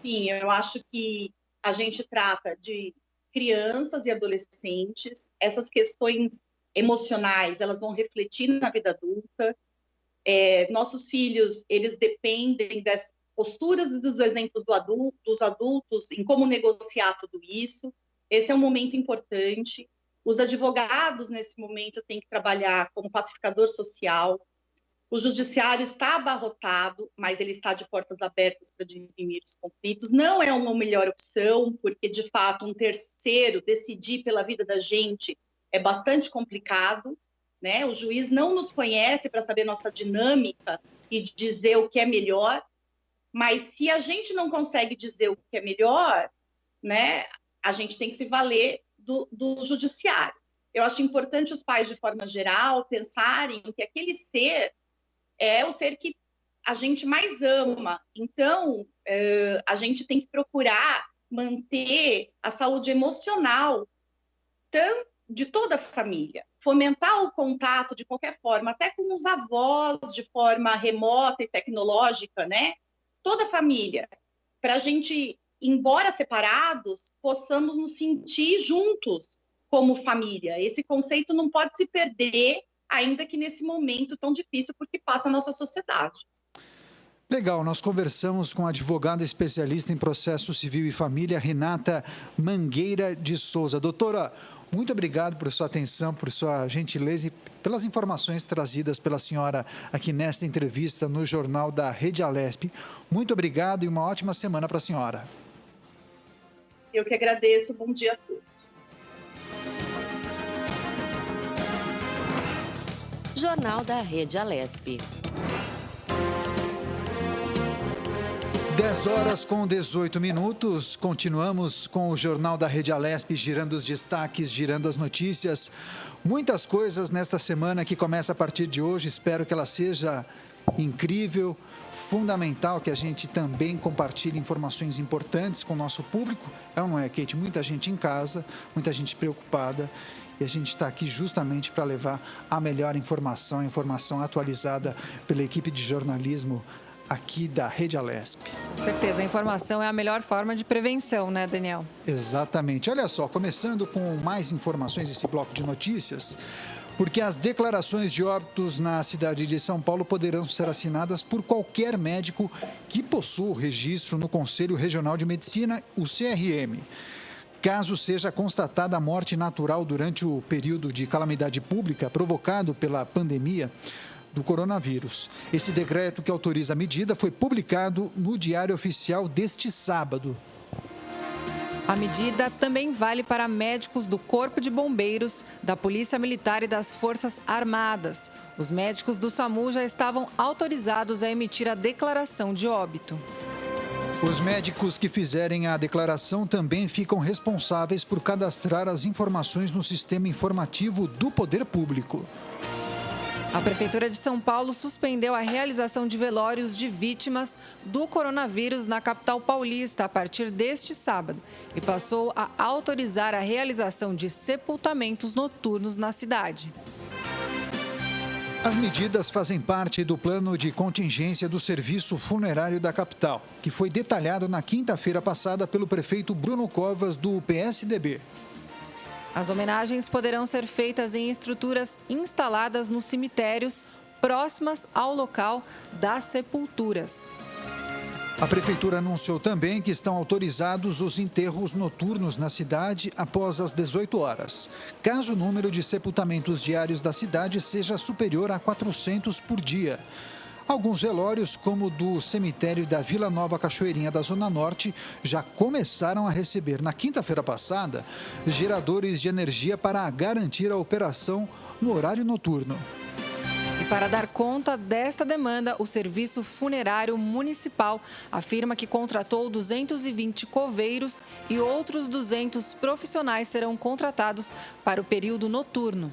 Sim, eu acho que a gente trata de crianças e adolescentes, essas questões emocionais, elas vão refletir na vida adulta. Nossos filhos, eles dependem das posturas e dos exemplos dos adultos em como negociar tudo isso. Esse é um momento importante. Os advogados, nesse momento, têm que trabalhar como pacificador social. O judiciário está abarrotado, mas ele está de portas abertas para dirimir os conflitos. Não é uma melhor opção, porque, de fato, um terceiro decidir pela vida da gente é bastante complicado, né? O juiz não nos conhece para saber nossa dinâmica e dizer o que é melhor, mas se a gente não consegue dizer o que é melhor, né, a gente tem que se valer do judiciário. Eu acho importante os pais, de forma geral, pensarem que aquele ser é o ser que a gente mais ama. Então, a gente tem que procurar manter a saúde emocional de toda a família, fomentar o contato de qualquer forma, até com os avós, de forma remota e tecnológica, né? Toda a família, para a gente, embora separados, possamos nos sentir juntos como família. Esse conceito não pode se perder, ainda que nesse momento tão difícil, porque passa a nossa sociedade. Legal, nós conversamos com a advogada especialista em processo civil e família, Renata Mangueira de Souza. Doutora, muito obrigado por sua atenção, por sua gentileza e pelas informações trazidas pela senhora aqui nesta entrevista no Jornal da Rede Alesp. Muito obrigado e uma ótima semana para a senhora. Eu que agradeço. Bom dia a todos. Jornal da Rede Alesp. 10h18. Continuamos com o Jornal da Rede Alesp, girando os destaques, girando as notícias. Muitas coisas nesta semana que começa a partir de hoje. Espero que ela seja incrível, fundamental que a gente também compartilhe informações importantes com o nosso público. É ou não é, Kate? Muita gente em casa, muita gente preocupada. E a gente está aqui justamente para levar a melhor informação, a informação atualizada pela equipe de jornalismo aqui da Rede Alesp. Com certeza, a informação é a melhor forma de prevenção, né, Daniel? Exatamente. Olha só, começando com mais informações desse bloco de notícias, porque as declarações de óbitos na cidade de São Paulo poderão ser assinadas por qualquer médico que possua o registro no Conselho Regional de Medicina, o CRM. Caso seja constatada a morte natural durante o período de calamidade pública provocado pela pandemia do coronavírus. Esse decreto que autoriza a medida foi publicado no Diário Oficial deste sábado. A medida também vale para médicos do Corpo de Bombeiros, da Polícia Militar e das Forças Armadas. Os médicos do SAMU já estavam autorizados a emitir a declaração de óbito. Os médicos que fizerem a declaração também ficam responsáveis por cadastrar as informações no sistema informativo do Poder Público. A Prefeitura de São Paulo suspendeu a realização de velórios de vítimas do coronavírus na capital paulista a partir deste sábado e passou a autorizar a realização de sepultamentos noturnos na cidade. As medidas fazem parte do plano de contingência do Serviço Funerário da capital, que foi detalhado na quinta-feira passada pelo prefeito Bruno Covas, do PSDB. As homenagens poderão ser feitas em estruturas instaladas nos cemitérios próximas ao local das sepulturas. A Prefeitura anunciou também que estão autorizados os enterros noturnos na cidade após as 18 horas, caso o número de sepultamentos diários da cidade seja superior a 400 por dia. Alguns velórios, como o do cemitério da Vila Nova Cachoeirinha da Zona Norte, já começaram a receber, na quinta-feira passada, geradores de energia para garantir a operação no horário noturno. E para dar conta desta demanda, o Serviço Funerário Municipal afirma que contratou 220 coveiros e outros 200 profissionais serão contratados para o período noturno.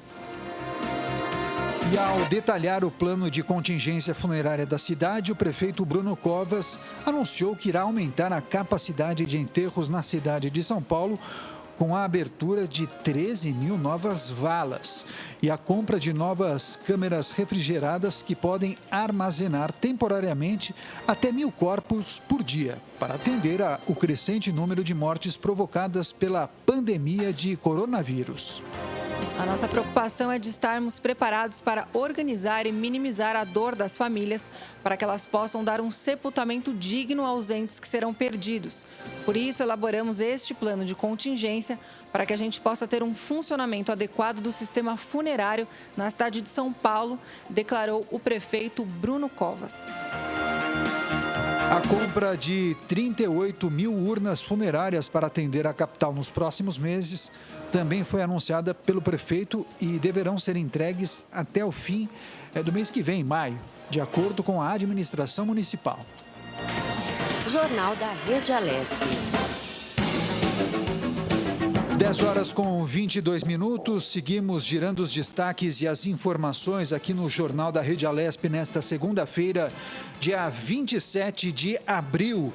E ao detalhar o plano de contingência funerária da cidade, o prefeito Bruno Covas anunciou que irá aumentar a capacidade de enterros na cidade de São Paulo com a abertura de 13 mil novas valas e a compra de novas câmeras refrigeradas que podem armazenar temporariamente até 1.000 corpos por dia, para atender ao crescente número de mortes provocadas pela pandemia de coronavírus. A nossa preocupação é de estarmos preparados para organizar e minimizar a dor das famílias, para que elas possam dar um sepultamento digno aos entes que serão perdidos. Por isso, elaboramos este plano de contingência para que a gente possa ter um funcionamento adequado do sistema funerário na cidade de São Paulo, declarou o prefeito Bruno Covas. A compra de 38 mil urnas funerárias para atender a capital nos próximos meses também foi anunciada pelo prefeito e deverão ser entregues até o fim do mês que vem, maio, de acordo com a administração municipal. Jornal da Rede Alesp. 10 horas com 22 minutos, seguimos girando os destaques e as informações aqui no Jornal da Rede Alesp nesta segunda-feira, dia 27 de abril.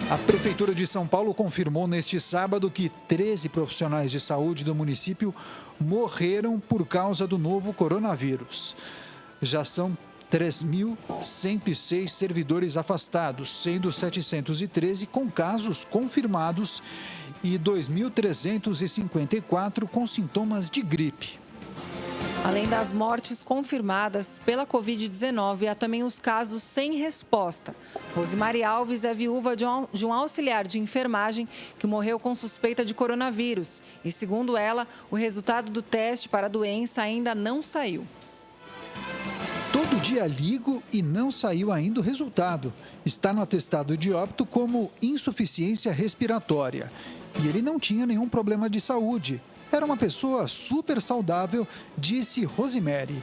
A Prefeitura de São Paulo confirmou neste sábado que 13 profissionais de saúde do município morreram por causa do novo coronavírus. Já são 3.106 servidores afastados, sendo 713 com casos confirmados e 2.354 com sintomas de gripe. Além das mortes confirmadas pela Covid-19, há também os casos sem resposta. Rosemary Alves é viúva de um auxiliar de enfermagem que morreu com suspeita de coronavírus. E, segundo ela, o resultado do teste para a doença ainda não saiu. Todo dia ligo e não saiu ainda o resultado. Está no atestado de óbito como insuficiência respiratória. E ele não tinha nenhum problema de saúde. Era uma pessoa super saudável, disse Rosemary.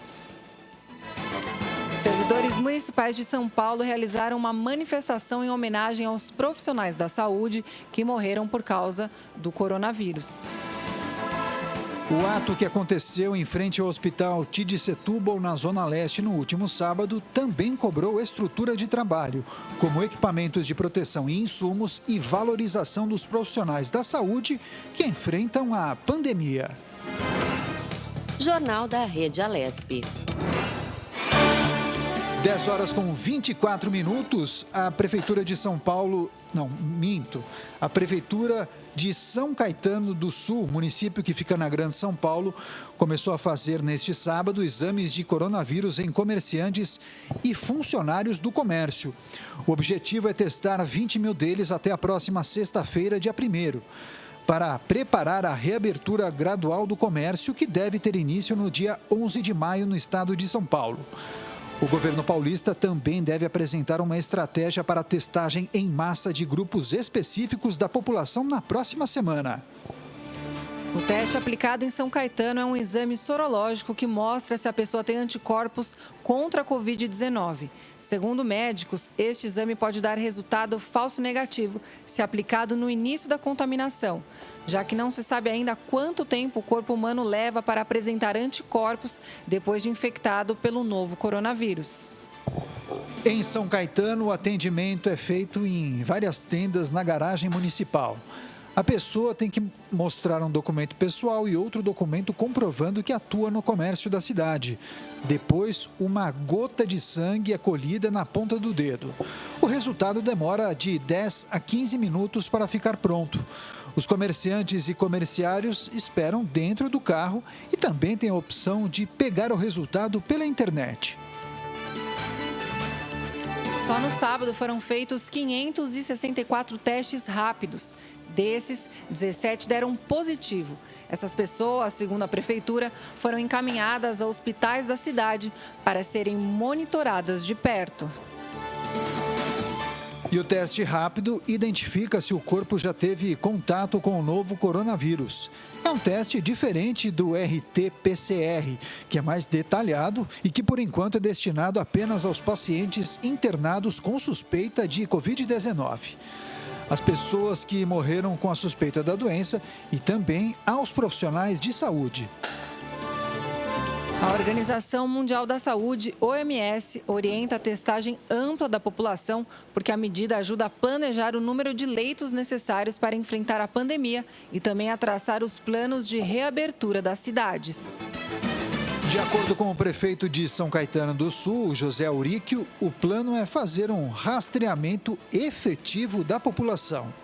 Servidores municipais de São Paulo realizaram uma manifestação em homenagem aos profissionais da saúde que morreram por causa do coronavírus. O ato que aconteceu em frente ao Hospital Tid Setúbal, na Zona Leste, no último sábado, também cobrou estrutura de trabalho, como equipamentos de proteção e insumos e valorização dos profissionais da saúde que enfrentam a pandemia. Jornal da Rede Alesp. 10 horas com 24 minutos, a Prefeitura de São Paulo... Não, minto. A Prefeitura de São Caetano do Sul, município que fica na Grande São Paulo, começou a fazer neste sábado exames de coronavírus em comerciantes e funcionários do comércio. O objetivo é testar 20 mil deles até a próxima sexta-feira, dia 1º, para preparar a reabertura gradual do comércio, que deve ter início no dia 11 de maio no estado de São Paulo. O governo paulista também deve apresentar uma estratégia para a testagem em massa de grupos específicos da população na próxima semana. O teste aplicado em São Caetano é um exame sorológico que mostra se a pessoa tem anticorpos contra a Covid-19. Segundo médicos, este exame pode dar resultado falso negativo se aplicado no início da contaminação, já que não se sabe ainda quanto tempo o corpo humano leva para apresentar anticorpos depois de infectado pelo novo coronavírus. Em São Caetano, o atendimento é feito em várias tendas na garagem municipal. A pessoa tem que mostrar um documento pessoal e outro documento comprovando que atua no comércio da cidade. Depois, uma gota de sangue é colhida na ponta do dedo. O resultado demora de 10 a 15 minutos para ficar pronto. Os comerciantes e comerciários esperam dentro do carro e também têm a opção de pegar o resultado pela internet. Só no sábado foram feitos 564 testes rápidos. Desses, 17 deram positivo. Essas pessoas, segundo a Prefeitura, foram encaminhadas a hospitais da cidade para serem monitoradas de perto. E o teste rápido identifica se o corpo já teve contato com o novo coronavírus. É um teste diferente do RT-PCR, que é mais detalhado e que, por enquanto, é destinado apenas aos pacientes internados com suspeita de Covid-19. As pessoas que morreram com a suspeita da doença e também aos profissionais de saúde. A Organização Mundial da Saúde, OMS, orienta a testagem ampla da população porque a medida ajuda a planejar o número de leitos necessários para enfrentar a pandemia e também a traçar os planos de reabertura das cidades. De acordo com o prefeito de São Caetano do Sul, José Auríquio, o plano é fazer um rastreamento efetivo da população.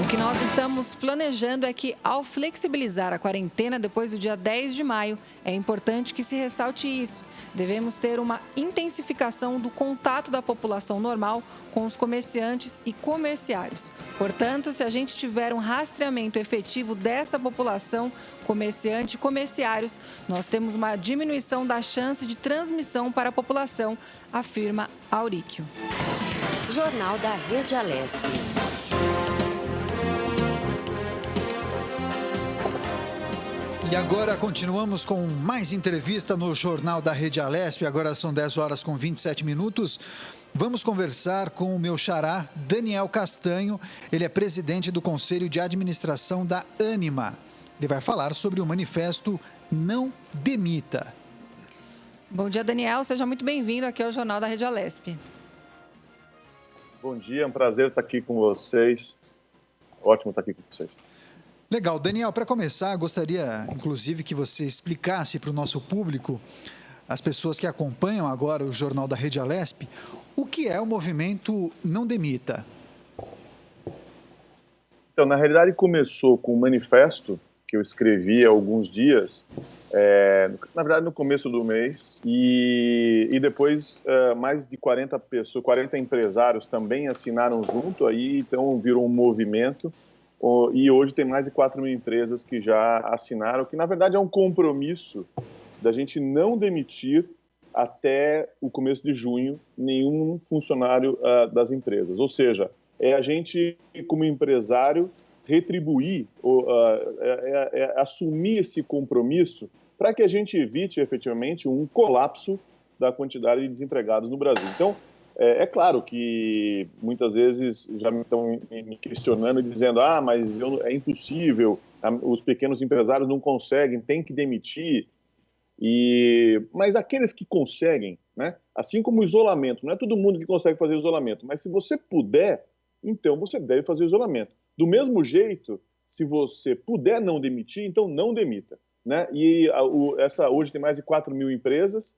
O que nós estamos planejando é que, ao flexibilizar a quarentena depois do dia 10 de maio, é importante que se ressalte isso. Devemos ter uma intensificação do contato da população normal com os comerciantes e comerciários. Portanto, se a gente tiver um rastreamento efetivo dessa população, comerciante e comerciários, nós temos uma diminuição da chance de transmissão para a população, afirma Auríquio. Jornal da Rede Alesp. E agora continuamos com mais entrevista no Jornal da Rede Alesp. Agora são 10 horas com 27 minutos. Vamos conversar com o meu xará, Daniel Castanho. Ele é presidente do Conselho de Administração da Ânima. Ele vai falar sobre o manifesto Não Demita. Bom dia, Daniel. Seja muito bem-vindo aqui ao Jornal da Rede Alesp. Bom dia, é um prazer estar aqui com vocês. Ótimo estar aqui com vocês. Legal. Daniel, para começar, gostaria, inclusive, que você explicasse para o nosso público, as pessoas que acompanham agora o Jornal da Rede Alesp, o que é o movimento Não Demita? Então, na realidade, começou com um manifesto que eu escrevi há alguns dias, na verdade, no começo do mês, e depois mais de 40 pessoas, 40 empresários também assinaram junto, aí então virou um movimento. E hoje tem mais de 4 mil empresas que já assinaram, que na verdade é um compromisso da gente não demitir até o começo de junho nenhum funcionário das empresas. Ou seja, é a gente, como empresário, retribuir, assumir esse compromisso para que a gente evite efetivamente um colapso da quantidade de desempregados no Brasil. Então, é claro que muitas vezes já me estão me questionando e dizendo mas é impossível, os pequenos empresários não conseguem, têm que demitir. Mas aqueles que conseguem, né? Assim como o isolamento, não é todo mundo que consegue fazer isolamento, mas se você puder, então você deve fazer isolamento. Do mesmo jeito, se você puder não demitir, então não demita, né? E hoje tem mais de 4 mil empresas,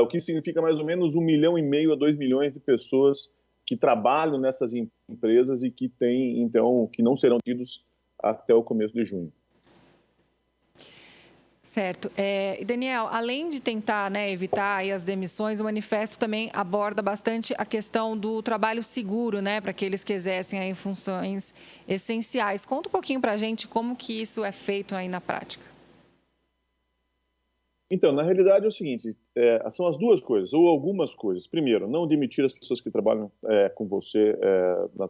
o que significa mais ou menos 1,5 milhão a 2 milhões de pessoas que trabalham nessas empresas e que têm, então, que não serão tidos até o começo de junho. Certo. E Daniel, além de tentar, né, evitar aí as demissões, o manifesto também aborda bastante a questão do trabalho seguro, né, para aqueles que exercem aí funções essenciais. Conta um pouquinho para a gente como que isso é feito aí na prática. Então, na realidade é o seguinte, são as duas coisas, ou algumas coisas. Primeiro, não demitir as pessoas que trabalham com você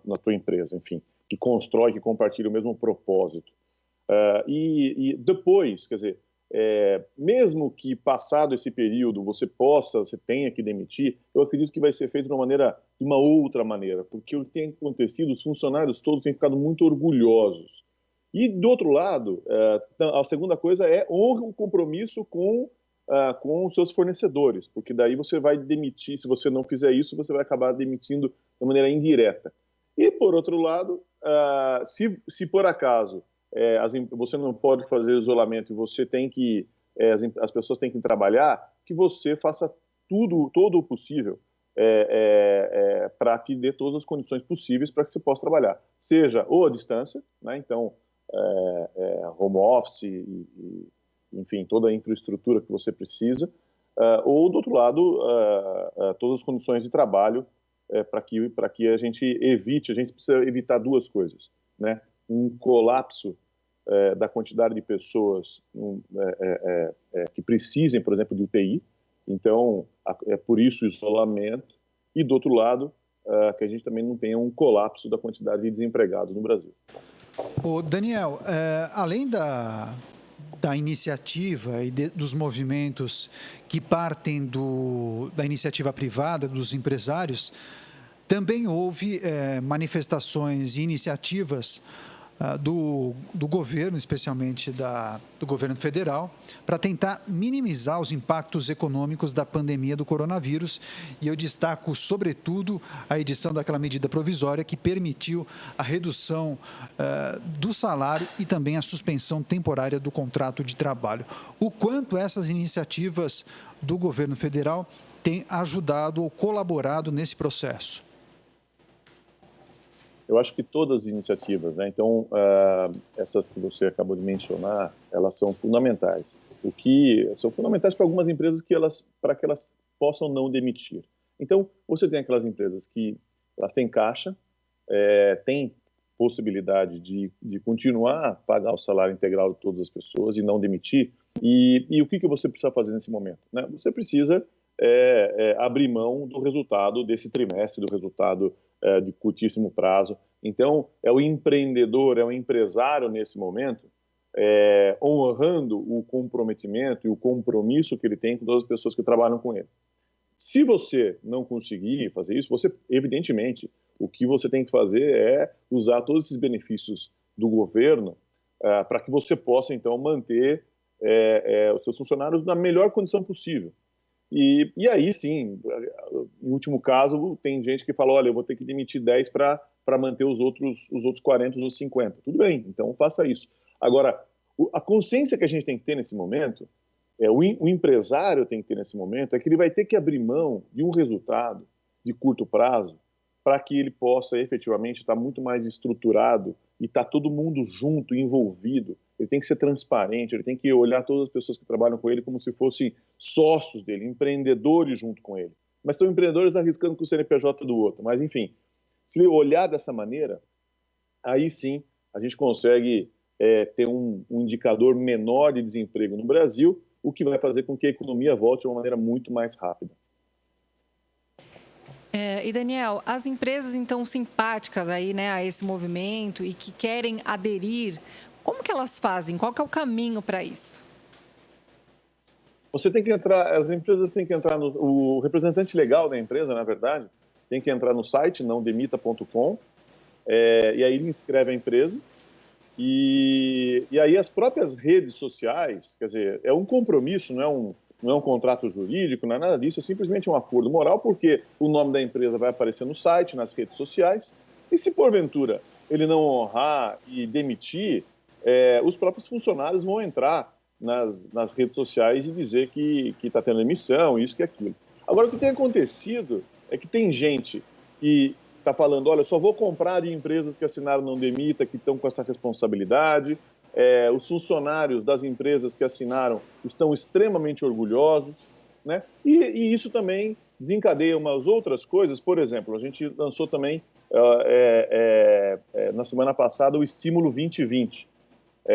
na tua empresa, enfim, que constrói, que compartilha o mesmo propósito. E depois, quer dizer, mesmo que passado esse período você tenha que demitir, eu acredito que vai ser feito de uma outra maneira, porque o que tem acontecido, os funcionários todos têm ficado muito orgulhosos. E, do outro lado, a segunda coisa é honre o compromisso com os seus fornecedores, porque daí você vai demitir, se você não fizer isso, você vai acabar demitindo de maneira indireta. E, por outro lado, se por acaso você não pode fazer isolamento e você tem que, as pessoas têm que trabalhar, que você faça todo o possível para que dê todas as condições possíveis para que você possa trabalhar. Seja ou à distância, né? Então, home office, enfim, toda a infraestrutura que você precisa, ou, do outro lado, todas as condições de trabalho para que a gente precisa evitar duas coisas, né? Um colapso da quantidade de pessoas que precisem, por exemplo, de UTI. Então, é por isso o isolamento. E, do outro lado, que a gente também não tenha um colapso da quantidade de desempregados no Brasil. Ô Daniel, além da iniciativa e dos movimentos que partem da iniciativa privada, dos empresários, também houve manifestações e iniciativas do governo, especialmente do governo federal, para tentar minimizar os impactos econômicos da pandemia do coronavírus. E eu destaco, sobretudo, a edição daquela medida provisória que permitiu a redução do salário e também a suspensão temporária do contrato de trabalho. O quanto essas iniciativas do governo federal têm ajudado ou colaborado nesse processo? Eu acho que todas as iniciativas, né? Então, essas que você acabou de mencionar, elas são fundamentais. São fundamentais para algumas empresas para que elas possam não demitir. Então, você tem aquelas empresas que elas têm caixa, têm possibilidade de continuar a pagar o salário integral de todas as pessoas e não demitir. E o que você precisa fazer nesse momento, né? Você precisa abrir mão do resultado desse trimestre, do resultado de curtíssimo prazo. Então, é o empreendedor, é o empresário nesse momento, honrando o comprometimento e o compromisso que ele tem com todas as pessoas que trabalham com ele. Se você não conseguir fazer isso, evidentemente, o que você tem que fazer é usar todos esses benefícios do governo para que você possa, então, manter os seus funcionários na melhor condição possível. E aí, sim, em último caso, tem gente que fala, olha, eu vou ter que demitir 10 para manter os outros 40, os outros 50. Tudo bem, então faça isso. Agora, a consciência que a gente tem que ter nesse momento, o empresário tem que ter nesse momento, é que ele vai ter que abrir mão de um resultado de curto prazo para que ele possa efetivamente estar muito mais estruturado e estar todo mundo junto, envolvido. Ele tem que ser transparente, ele tem que olhar todas as pessoas que trabalham com ele como se fossem sócios dele, empreendedores junto com ele. Mas são empreendedores arriscando com o CNPJ do outro. Mas, enfim, se ele olhar dessa maneira, aí sim a gente consegue ter um indicador menor de desemprego no Brasil, o que vai fazer com que a economia volte de uma maneira muito mais rápida. E Daniel, as empresas então simpáticas aí, né, a esse movimento e que querem aderir, como que elas fazem? Qual que é o caminho para isso? Você tem que as empresas têm que entrar o representante legal da empresa, na verdade, tem que entrar no site nãodemita.com, e aí ele inscreve a empresa E aí as próprias redes sociais, quer dizer, é um compromisso, não é um contrato jurídico, não é nada disso, é simplesmente um acordo moral, porque o nome da empresa vai aparecer no site, nas redes sociais, e se porventura ele não honrar e demitir, os próprios funcionários vão entrar nas redes sociais e dizer que está tendo emissão, isso que aquilo. Agora, o que tem acontecido é que tem gente que está falando, olha, eu só vou comprar de empresas que assinaram Não Demita, que estão com essa responsabilidade. Os funcionários das empresas que assinaram estão extremamente orgulhosos, né? E isso também desencadeia umas outras coisas. Por exemplo, a gente lançou também, na semana passada, o Estímulo 2020.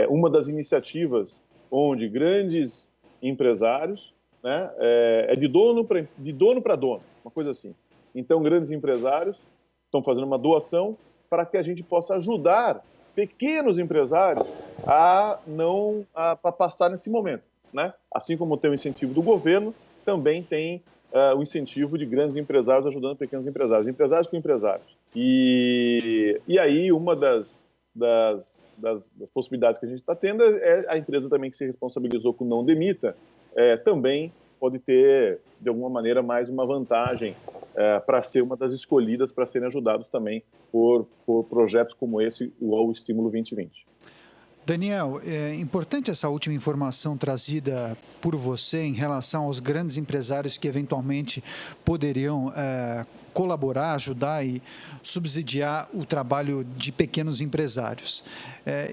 Uma das iniciativas onde grandes empresários, né, de dono para dono, uma coisa assim. Então, grandes empresários estão fazendo uma doação para que a gente possa ajudar pequenos empresários a passar nesse momento, né? Assim como tem o incentivo do governo, também tem o incentivo de grandes empresários ajudando pequenos empresários com empresários. E aí uma das possibilidades que a gente está tendo é a empresa também que se responsabilizou com o Não Demita, também pode ter, de alguma maneira, mais uma vantagem para ser uma das escolhidas para serem ajudados também por projetos como esse, o Estímulo 2020. Daniel, é importante essa última informação trazida por você em relação aos grandes empresários que eventualmente poderiam colaborar, ajudar e subsidiar o trabalho de pequenos empresários.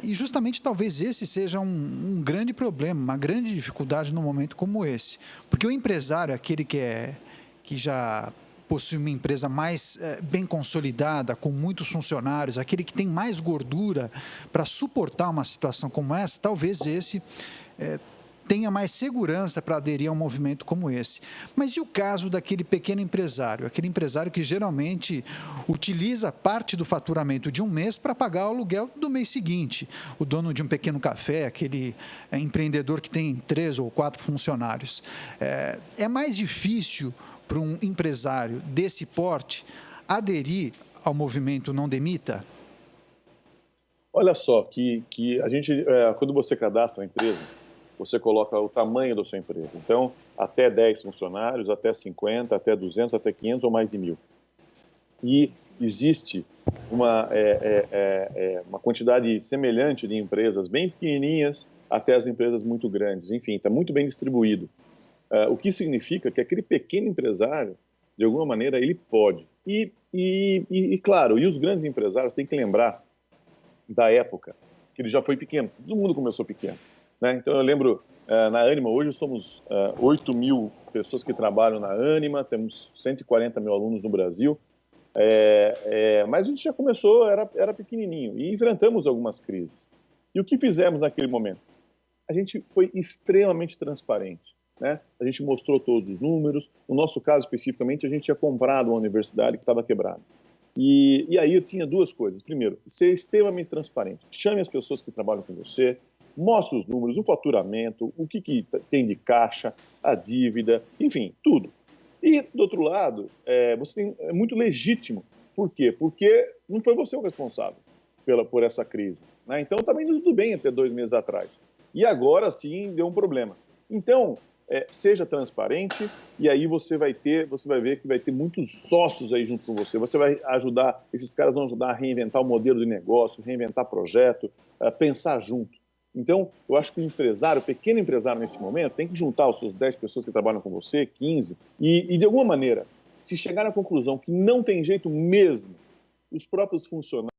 E justamente talvez esse seja um grande problema, uma grande dificuldade num momento como esse. Porque o empresário, aquele que já possui uma empresa mais bem consolidada, com muitos funcionários, aquele que tem mais gordura para suportar uma situação como essa, talvez esse tenha mais segurança para aderir a um movimento como esse. Mas e o caso daquele pequeno empresário, aquele empresário que geralmente utiliza parte do faturamento de um mês para pagar o aluguel do mês seguinte, o dono de um pequeno café, aquele empreendedor que tem 3 ou 4 funcionários. É mais difícil para um empresário desse porte aderir ao movimento Não Demita? Olha só, que a gente, quando você cadastra a empresa, você coloca o tamanho da sua empresa. Então, até 10 funcionários, até 50, até 200, até 500 ou mais de 1.000. E existe uma quantidade semelhante de empresas bem pequenininhas até as empresas muito grandes. Enfim, está muito bem distribuído. O que significa que aquele pequeno empresário, de alguma maneira, ele pode. E claro, os grandes empresários têm que lembrar da época que ele já foi pequeno. Todo mundo começou pequeno, né? Então, eu lembro, na Ânima, hoje somos 8.000 pessoas que trabalham na Ânima, temos 140 mil alunos no Brasil, mas a gente já começou, era pequenininho, e enfrentamos algumas crises. E o que fizemos naquele momento? A gente foi extremamente transparente. Né? A gente mostrou todos os números. No nosso caso, especificamente, a gente tinha comprado uma universidade que estava quebrada. E aí eu tinha duas coisas. Primeiro, ser extremamente transparente. Chame as pessoas que trabalham com você, mostre os números, o faturamento, o que tem de caixa, a dívida, enfim, tudo. E, do outro lado, é muito legítimo. Por quê? Porque não foi você o responsável por essa crise. Né? Então, estava indo tudo bem até 2 meses atrás. E agora, sim, deu um problema. Então, seja transparente e aí você vai ver que vai ter muitos sócios aí junto com você. Você vai ajudar, esses caras vão ajudar a reinventar o modelo de negócio, reinventar projeto, pensar junto. Então, eu acho que o pequeno empresário nesse momento, tem que juntar os seus 10 pessoas que trabalham com você, 15, e de alguma maneira, se chegar à conclusão que não tem jeito mesmo, os próprios funcionários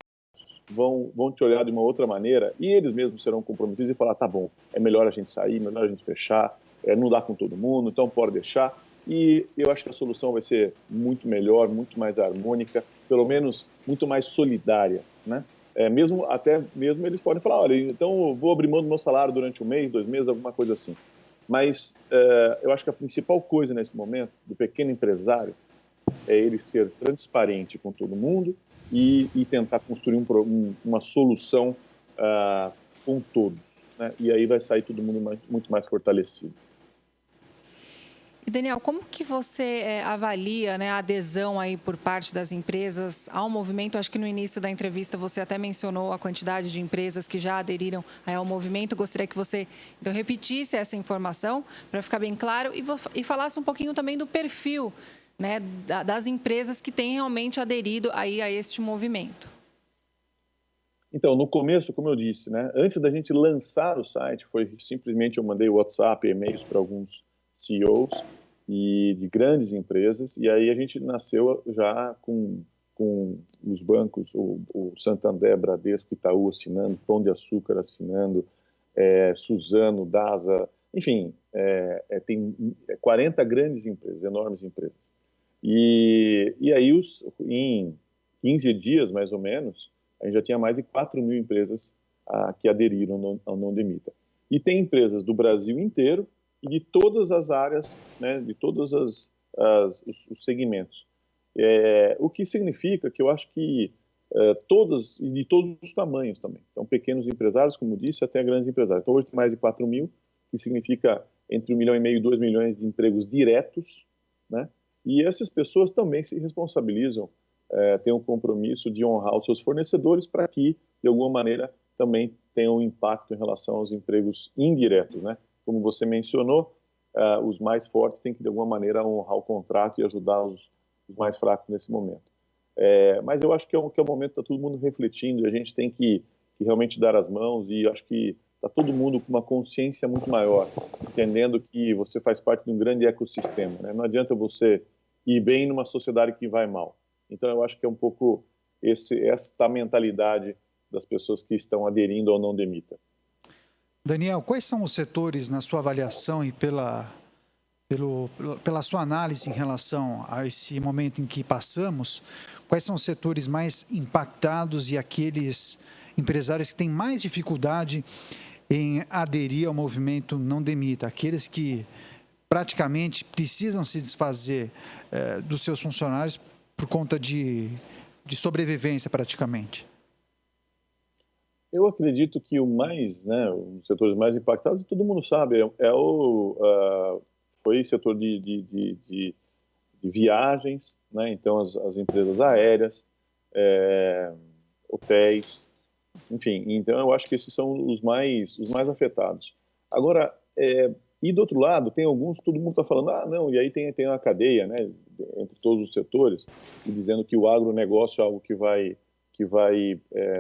vão te olhar de uma outra maneira e eles mesmos serão comprometidos e falar, tá bom, é melhor a gente sair, melhor a gente fechar, não dá com todo mundo, então pode deixar. E eu acho que a solução vai ser muito melhor, muito mais harmônica, pelo menos muito mais solidária, né? Até mesmo eles podem falar, olha, então eu vou abrir mão do meu salário durante 1 mês, 2 meses, alguma coisa assim. Mas eu acho que a principal coisa nesse momento do pequeno empresário é ele ser transparente com todo mundo e tentar construir uma solução com todos, né? E aí vai sair todo mundo muito mais fortalecido. E, Daniel, como que você avalia, né, a adesão aí por parte das empresas ao movimento? Acho que no início da entrevista você até mencionou a quantidade de empresas que já aderiram ao movimento. Gostaria que você então, repetisse essa informação para ficar bem claro e falasse um pouquinho também do perfil, né, das empresas que têm realmente aderido aí a este movimento. Então, no começo, como eu disse, né, antes da gente lançar o site, foi simplesmente eu mandei WhatsApp, e-mails para alguns CEOs e de grandes empresas, e aí a gente nasceu já com os bancos, o Santander, Bradesco, Itaú assinando, Pão de Açúcar assinando, Suzano, Dasa, enfim, tem 40 grandes empresas, enormes empresas. E aí, em 15 dias, mais ou menos, a gente já tinha mais de 4.000 empresas que aderiram ao Não Demita. E tem empresas do Brasil inteiro e de todas as áreas, né, de todos os segmentos. O que significa que eu acho que de todos os tamanhos também. Então, pequenos empresários, como disse, até grandes empresários. Então, hoje tem mais de 4.000, que significa entre 1,5 milhão e 2 milhões de empregos diretos, né? E essas pessoas também se responsabilizam, têm um compromisso de honrar os seus fornecedores para que, de alguma maneira, também tenham um impacto em relação aos empregos indiretos, né? Como você mencionou, os mais fortes têm que, de alguma maneira, honrar o contrato e ajudar os mais fracos nesse momento. Mas eu acho que é o momento que está todo mundo refletindo e a gente tem que realmente dar as mãos e acho que está todo mundo com uma consciência muito maior, entendendo que você faz parte de um grande ecossistema, né? Não adianta você ir bem numa sociedade que vai mal. Então, eu acho que é um pouco esta mentalidade das pessoas que estão aderindo ao Não Demita. Daniel, quais são os setores, na sua avaliação e pela sua análise em relação a esse momento em que passamos, quais são os setores mais impactados e aqueles empresários que têm mais dificuldade em aderir ao movimento Não Demita, aqueles que praticamente precisam se desfazer dos seus funcionários por conta de sobrevivência praticamente? Eu acredito que os setores mais impactados, todo mundo sabe, foi o setor de viagens, né? Então as empresas aéreas, hotéis, enfim. Então eu acho que esses são os mais afetados. Agora, e do outro lado, tem alguns, todo mundo está falando, não, e aí tem uma cadeia, né, entre todos os setores, e dizendo que o agronegócio é algo que vai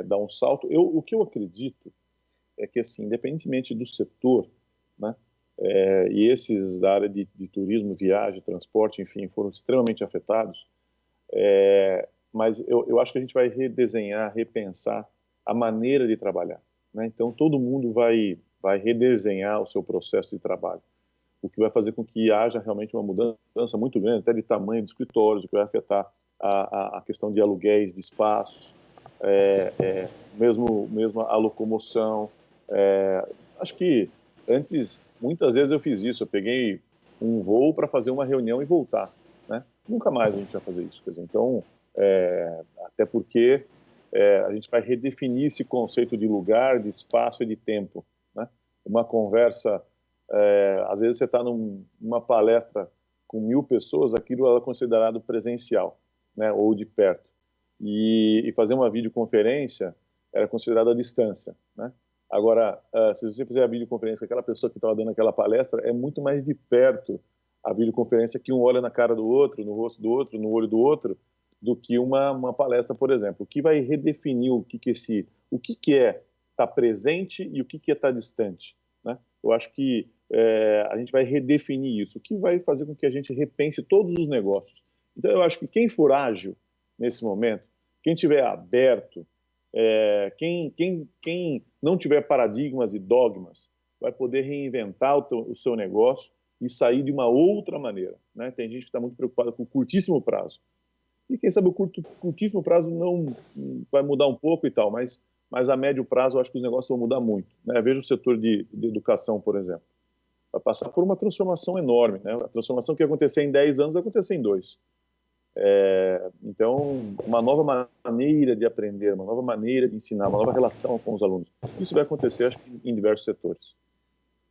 dar um salto. O que eu acredito é que, assim, independentemente do setor, né, e esses da área de turismo, viagem, transporte, enfim, foram extremamente afetados, mas eu acho que a gente vai redesenhar, repensar a maneira de trabalhar, né? Então, todo mundo vai redesenhar o seu processo de trabalho, o que vai fazer com que haja realmente uma mudança muito grande, até de tamanho de escritórios, o que vai afetar a questão de aluguéis de espaços, mesmo a locomoção. Acho que antes, muitas vezes eu fiz isso, eu peguei um voo para fazer uma reunião e voltar, né? Nunca mais a gente vai fazer isso, quer dizer, então, até porque a gente vai redefinir esse conceito de lugar, de espaço e de tempo, né? Uma conversa, às vezes você está numa palestra com 1.000 pessoas, aquilo é considerado presencial, né? Ou de perto. E fazer uma videoconferência era considerado à distância, né? Agora, se você fizer a videoconferência com aquela pessoa que estava dando aquela palestra, é muito mais de perto a videoconferência, que um olha na cara do outro, no rosto do outro, no olho do outro, do que uma palestra, por exemplo. O que vai redefinir o que é estar presente e o que é estar distante, né? Eu acho que a gente vai redefinir isso, o que vai fazer com que a gente repense todos os negócios. Então, eu acho que quem for ágil nesse momento, quem tiver aberto, quem não tiver paradigmas e dogmas, vai poder reinventar o seu negócio e sair de uma outra maneira, né? Tem gente que está muito preocupada com o curtíssimo prazo. E quem sabe o curtíssimo prazo não vai mudar um pouco e tal, mas a médio prazo eu acho que os negócios vão mudar muito, né? Veja o setor de educação, por exemplo. Vai passar por uma transformação enorme, né? A transformação que ia acontecer em 10 anos vai acontecer em 2. Então, uma nova maneira de aprender, uma nova maneira de ensinar, uma nova relação com os alunos. Isso vai acontecer, acho que, em diversos setores.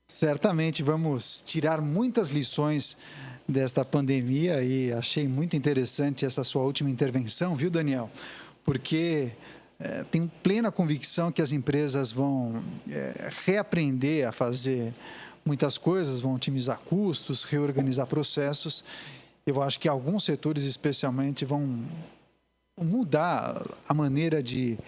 Certamente vamos tirar muitas lições desta pandemia e achei muito interessante essa sua última intervenção, viu, Daniel? Porque tenho plena convicção que as empresas vão reaprender a fazer muitas coisas, vão otimizar custos, reorganizar processos. Eu acho que alguns setores, especialmente, vão mudar a maneira de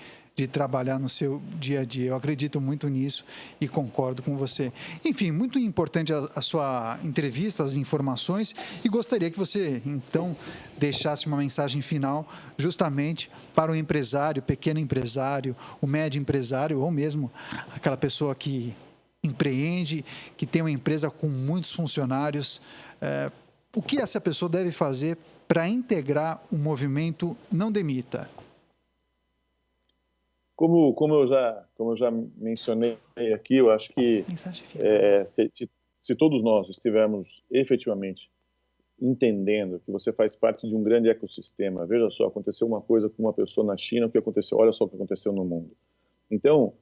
trabalhar no seu dia a dia. Eu acredito muito nisso e concordo com você. Enfim, muito importante a sua entrevista, as informações, e gostaria que você, então, deixasse uma mensagem final justamente para o empresário, pequeno empresário, o médio empresário, ou mesmo aquela pessoa que empreende, que tem uma empresa com muitos funcionários. O que essa pessoa deve fazer para integrar o movimento Não Demita? Como eu já mencionei aqui, eu acho que se todos nós estivermos efetivamente entendendo que você faz parte de um grande ecossistema, veja só, aconteceu uma coisa com uma pessoa na China, olha só o que aconteceu no mundo. Então,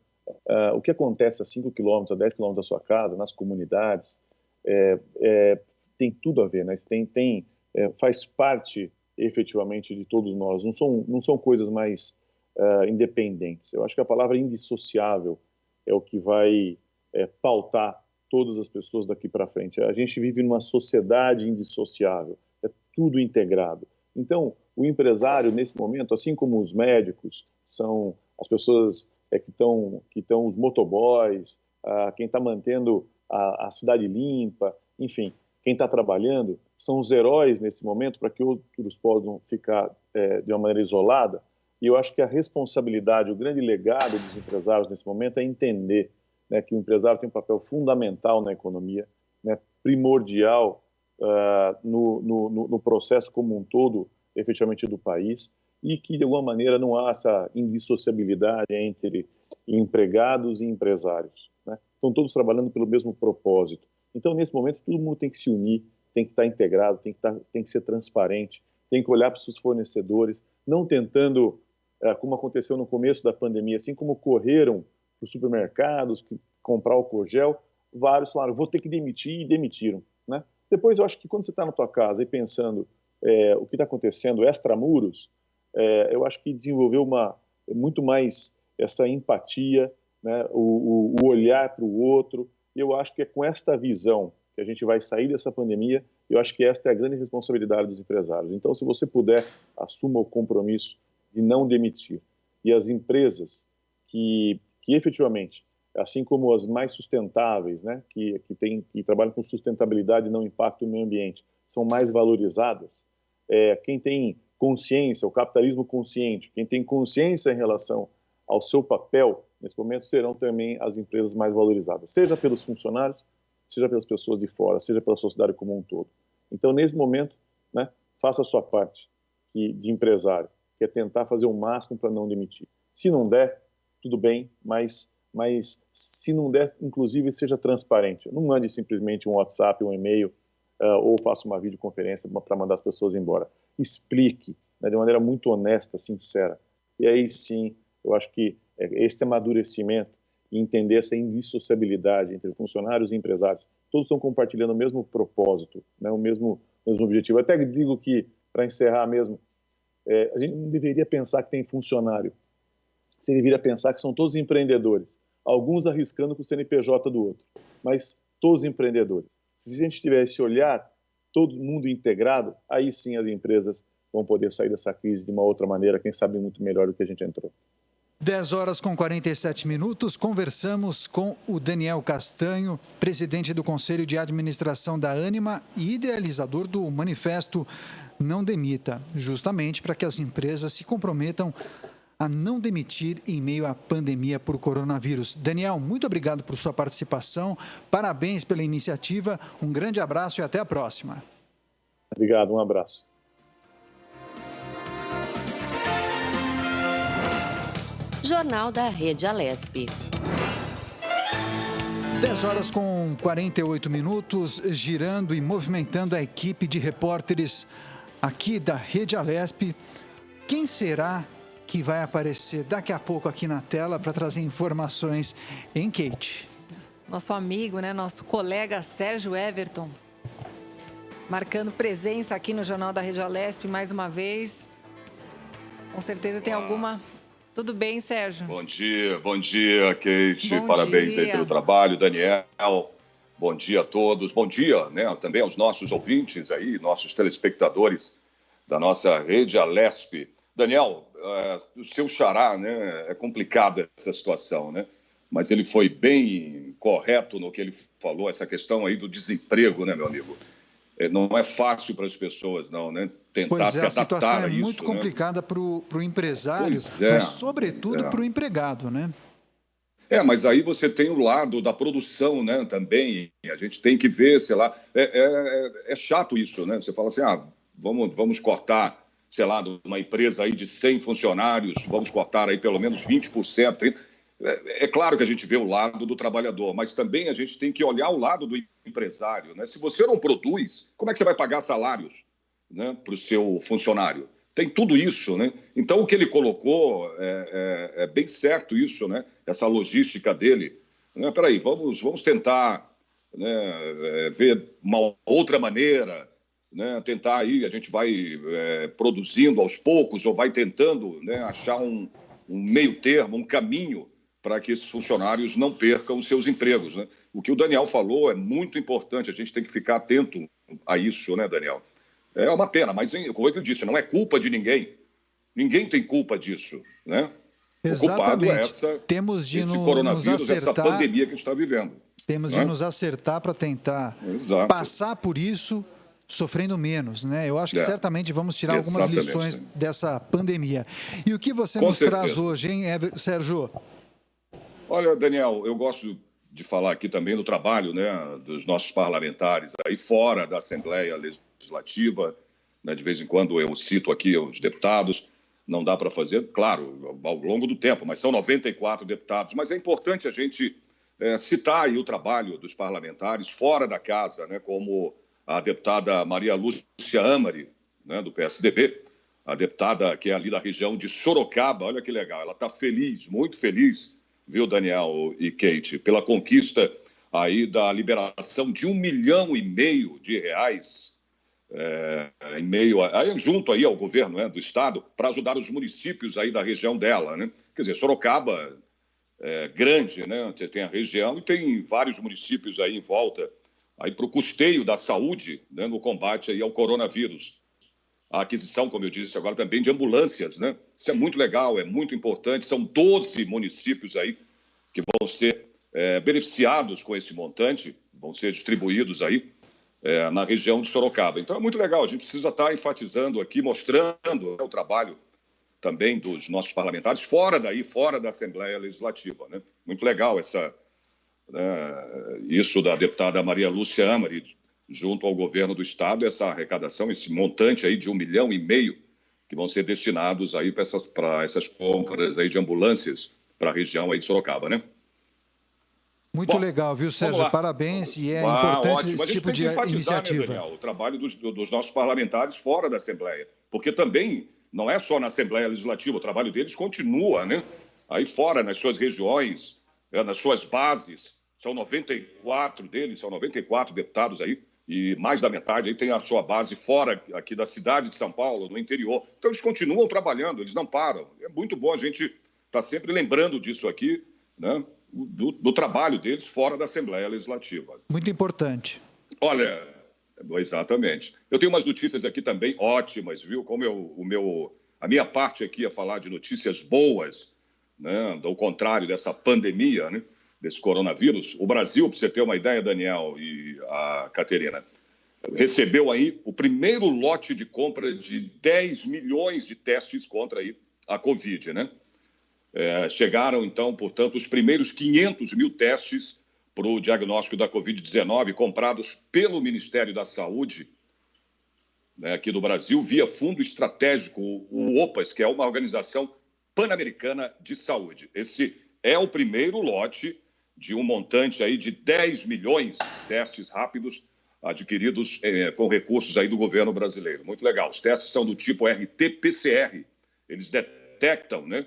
o que acontece a 5 quilômetros, a 10 quilômetros da sua casa, nas comunidades, tem tudo a ver, né? Faz parte efetivamente de todos nós, não são coisas mais independentes. Eu acho que a palavra indissociável é o que vai pautar todas as pessoas daqui para frente. A gente vive numa sociedade indissociável, é tudo integrado. Então, o empresário, nesse momento, assim como os médicos, são as pessoas que estão os motoboys, quem está mantendo a cidade limpa, enfim, quem está trabalhando, são os heróis nesse momento para que outros possam ficar de uma maneira isolada. E eu acho que a responsabilidade, o grande legado dos empresários nesse momento é entender, né, que o empresário tem um papel fundamental na economia, né, primordial no processo como um todo, efetivamente, do país, e que, de alguma maneira, não há essa indissociabilidade entre empregados e empresários, né? Estão todos trabalhando pelo mesmo propósito. Então, nesse momento, todo mundo tem que se unir, tem que estar integrado, tem que ser transparente, tem que olhar para os seus fornecedores, não tentando, como aconteceu no começo da pandemia, assim como correram para os supermercados, comprar álcool gel, vários falaram, vou ter que demitir, e demitiram, né? Depois, eu acho que quando você está na tua casa e pensando o que está acontecendo extramuros, eu acho que desenvolveu muito mais essa empatia, né? o olhar para o outro, e eu acho que é com esta visão que a gente vai sair dessa pandemia. Eu acho que esta é a grande responsabilidade dos empresários. Então, se você puder, assuma o compromisso de não demitir. E as empresas que efetivamente, assim como as mais sustentáveis, né, que trabalham com sustentabilidade e não impactam o meio ambiente, são mais valorizadas, quem tem consciência, o capitalismo consciente, quem tem consciência em relação ao seu papel, nesse momento, serão também as empresas mais valorizadas, seja pelos funcionários, seja pelas pessoas de fora, seja pela sociedade como um todo. Então, nesse momento, né, faça a sua parte de empresário, que é tentar fazer o máximo para não demitir. Se não der, tudo bem, mas se não der, inclusive, seja transparente. Não mande simplesmente um WhatsApp, um e-mail, ou faça uma videoconferência para mandar as pessoas embora. Explique, né, de maneira muito honesta, sincera. E aí sim, eu acho que esse amadurecimento e entender essa indissociabilidade entre funcionários e empresários, todos estão compartilhando o mesmo propósito, né, o mesmo objetivo. Eu até digo que, para encerrar mesmo, a gente não deveria pensar que tem funcionário, você deveria pensar que são todos empreendedores, alguns arriscando com o CNPJ do outro, mas todos empreendedores. Se a gente tiver esse olhar, todo mundo integrado, aí sim as empresas vão poder sair dessa crise de uma outra maneira, quem sabe muito melhor do que a gente entrou. 10h47, conversamos com o Daniel Castanho, presidente do Conselho de Administração da Ânima e idealizador do manifesto Não Demita, justamente para que as empresas se comprometam a não demitir em meio à pandemia por coronavírus. Daniel, muito obrigado por sua participação, parabéns pela iniciativa, um grande abraço e até a próxima. Obrigado, um abraço. Jornal da Rede Alesp. 10h48, girando e movimentando a equipe de repórteres aqui da Rede Alesp. Quem será que vai aparecer daqui a pouco aqui na tela para trazer informações em Kate? Nosso amigo, né? Nosso colega Sérgio Everton. marcando presença aqui no Jornal da Rede Alesp mais uma vez. Com certeza tem alguma... Tudo bem, Sérgio? Bom dia, Kate. Bom Parabéns dia. aí pelo trabalho, Daniel. Bom dia a todos. Bom dia, né, também aos nossos ouvintes aí, nossos telespectadores da nossa Rede Alesp. Daniel, o seu xará, né, é complicada essa situação, né? Mas ele foi bem correto no que ele falou, essa questão aí do desemprego, né, meu amigo? Não é fácil para as pessoas, não, né? Tentar se adaptar a isso. A situação é muito complicada para o empresário, mas sobretudo para o empregado, né? Mas aí você tem o lado da produção, né, também. A gente tem que ver, sei lá, é chato isso, né? Você fala assim, vamos cortar, sei lá, de uma empresa aí de 100 funcionários, vamos cortar aí pelo menos 20%, 30%. É claro que a gente vê o lado do trabalhador, mas também a gente tem que olhar o lado do empresário, né? Se você não produz, como é que você vai pagar salários, né, para o seu funcionário? Tem tudo isso, né? Então, o que ele colocou é bem certo isso, né? Essa logística dele. Peraí, vamos tentar, né, ver uma outra maneira, né? Tentar aí, a gente vai produzindo aos poucos ou vai tentando, né, achar um meio termo, um caminho para que esses funcionários não percam os seus empregos, né? O que o Daniel falou é muito importante, a gente tem que ficar atento a isso, né, Daniel? É uma pena, mas, como eu disse, não é culpa de ninguém. Ninguém tem culpa disso, né? Exatamente. O culpado é Temos de esse coronavírus, nos acertar, essa pandemia que a gente está vivendo. Temos de nos acertar para tentar passar por isso sofrendo menos, né? Eu acho que certamente vamos tirar algumas lições dessa pandemia. E o que você nos traz hoje, hein, Sérgio? Olha, Daniel, eu gosto de falar aqui também do trabalho, né, dos nossos parlamentares aí fora da Assembleia Legislativa, né? De vez em quando eu cito aqui os deputados, não dá para fazer, claro, ao longo do tempo, mas são 94 deputados. Mas é importante a gente citar aí o trabalho dos parlamentares fora da casa, né, como a deputada Maria Lúcia Amari, né, do PSDB, a deputada que é ali da região de Sorocaba. Olha que legal, ela está feliz, muito feliz, viu, Daniel e Kate, pela conquista aí da liberação de R$1,5 milhão de reais, em meio aí, junto aí ao governo, né, do estado, para ajudar os municípios aí da região dela, né? Quer dizer, Sorocaba é grande, né? Tem a região e tem vários municípios aí em volta aí para o custeio da saúde, né, no combate aí ao coronavírus. A aquisição, como eu disse agora, também de ambulâncias, né? Isso é muito legal, é muito importante. São 12 municípios aí que vão ser beneficiados com esse montante, vão ser distribuídos aí na região de Sorocaba. Então é muito legal, a gente precisa estar enfatizando aqui, mostrando o trabalho também dos nossos parlamentares fora da Assembleia Legislativa, né? Muito legal isso da deputada Maria Lúcia Amari, junto ao governo do estado, essa arrecadação, esse montante aí de R$1,5 milhão que vão ser destinados aí para essas compras aí de ambulâncias para a região aí de Sorocaba, né? Muito legal, viu, Sérgio? Parabéns, e é importante esse tipo de iniciativa. Né, Daniel, o trabalho dos nossos parlamentares fora da Assembleia, porque também não é só na Assembleia Legislativa, o trabalho deles continua, né? Aí fora, nas suas regiões, nas suas bases, são 94 deles, são 94 deputados aí, e mais da metade aí tem a sua base fora aqui da cidade de São Paulo, no interior. Então, eles continuam trabalhando, eles não param. É muito bom a gente estar sempre lembrando disso aqui, né? Do trabalho deles fora da Assembleia Legislativa. Muito importante. Olha, exatamente. Eu tenho umas notícias aqui também ótimas, viu? Como a minha parte aqui é falar de notícias boas, né? Ao contrário dessa pandemia, né? Desse coronavírus. O Brasil, para você ter uma ideia, Daniel e a Caterina, recebeu aí o primeiro lote de compra de 10 milhões de testes contra aí a Covid, né? Chegaram, então, portanto, os primeiros 500 mil testes para o diagnóstico da Covid-19 comprados pelo Ministério da Saúde, né, aqui do Brasil, via Fundo Estratégico, o OPAS, que é uma organização pan-americana de saúde. Esse é o primeiro lote de um montante aí de 10 milhões de testes rápidos adquiridos com recursos aí do governo brasileiro. Muito legal. Os testes são do tipo RT-PCR. Eles detectam, né,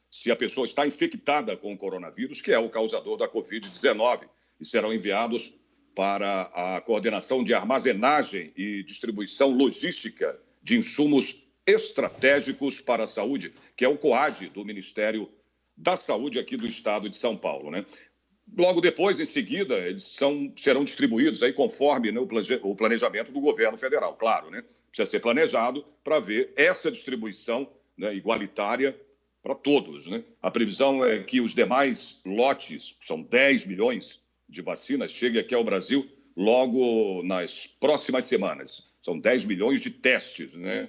se a pessoa está infectada com o coronavírus, que é o causador da Covid-19, e serão enviados para a coordenação de armazenagem e distribuição logística de insumos estratégicos para a saúde, que é o COAD do Ministério da Saúde aqui do estado de São Paulo, né? Logo depois, em seguida, eles serão distribuídos aí conforme, né, o planejamento do governo federal. Claro, né? Precisa ser planejado para ver essa distribuição, né, igualitária para todos, né? A previsão é que os demais lotes, são 10 milhões de vacinas, cheguem aqui ao Brasil logo nas próximas semanas. São 10 milhões de testes, né,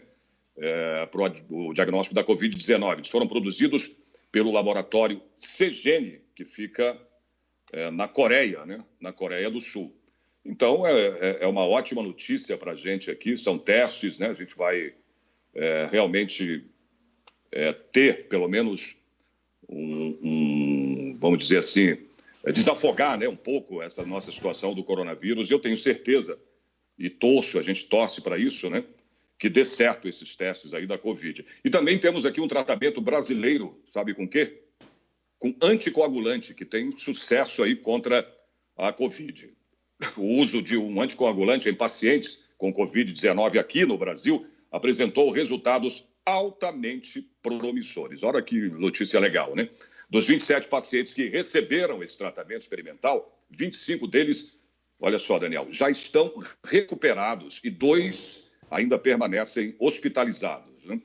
para o diagnóstico da Covid-19. Eles foram produzidos pelo laboratório CGN, que fica na Coreia, né, na Coreia do Sul. Então, é uma ótima notícia para a gente aqui. São testes, né? A gente vai realmente ter, pelo menos, vamos dizer assim, desafogar, né, um pouco essa nossa situação do coronavírus. Eu tenho certeza, e a gente torce para isso, né, que dê certo esses testes aí da Covid. E também temos aqui um tratamento brasileiro, sabe com quê? Com anticoagulante, que tem sucesso aí contra a Covid. O uso de um anticoagulante em pacientes com Covid-19 aqui no Brasil apresentou resultados altamente promissores. Olha que notícia legal, né? Dos 27 pacientes que receberam esse tratamento experimental, 25 deles, olha só, Daniel, já estão recuperados e 2 ainda permanecem hospitalizados, né?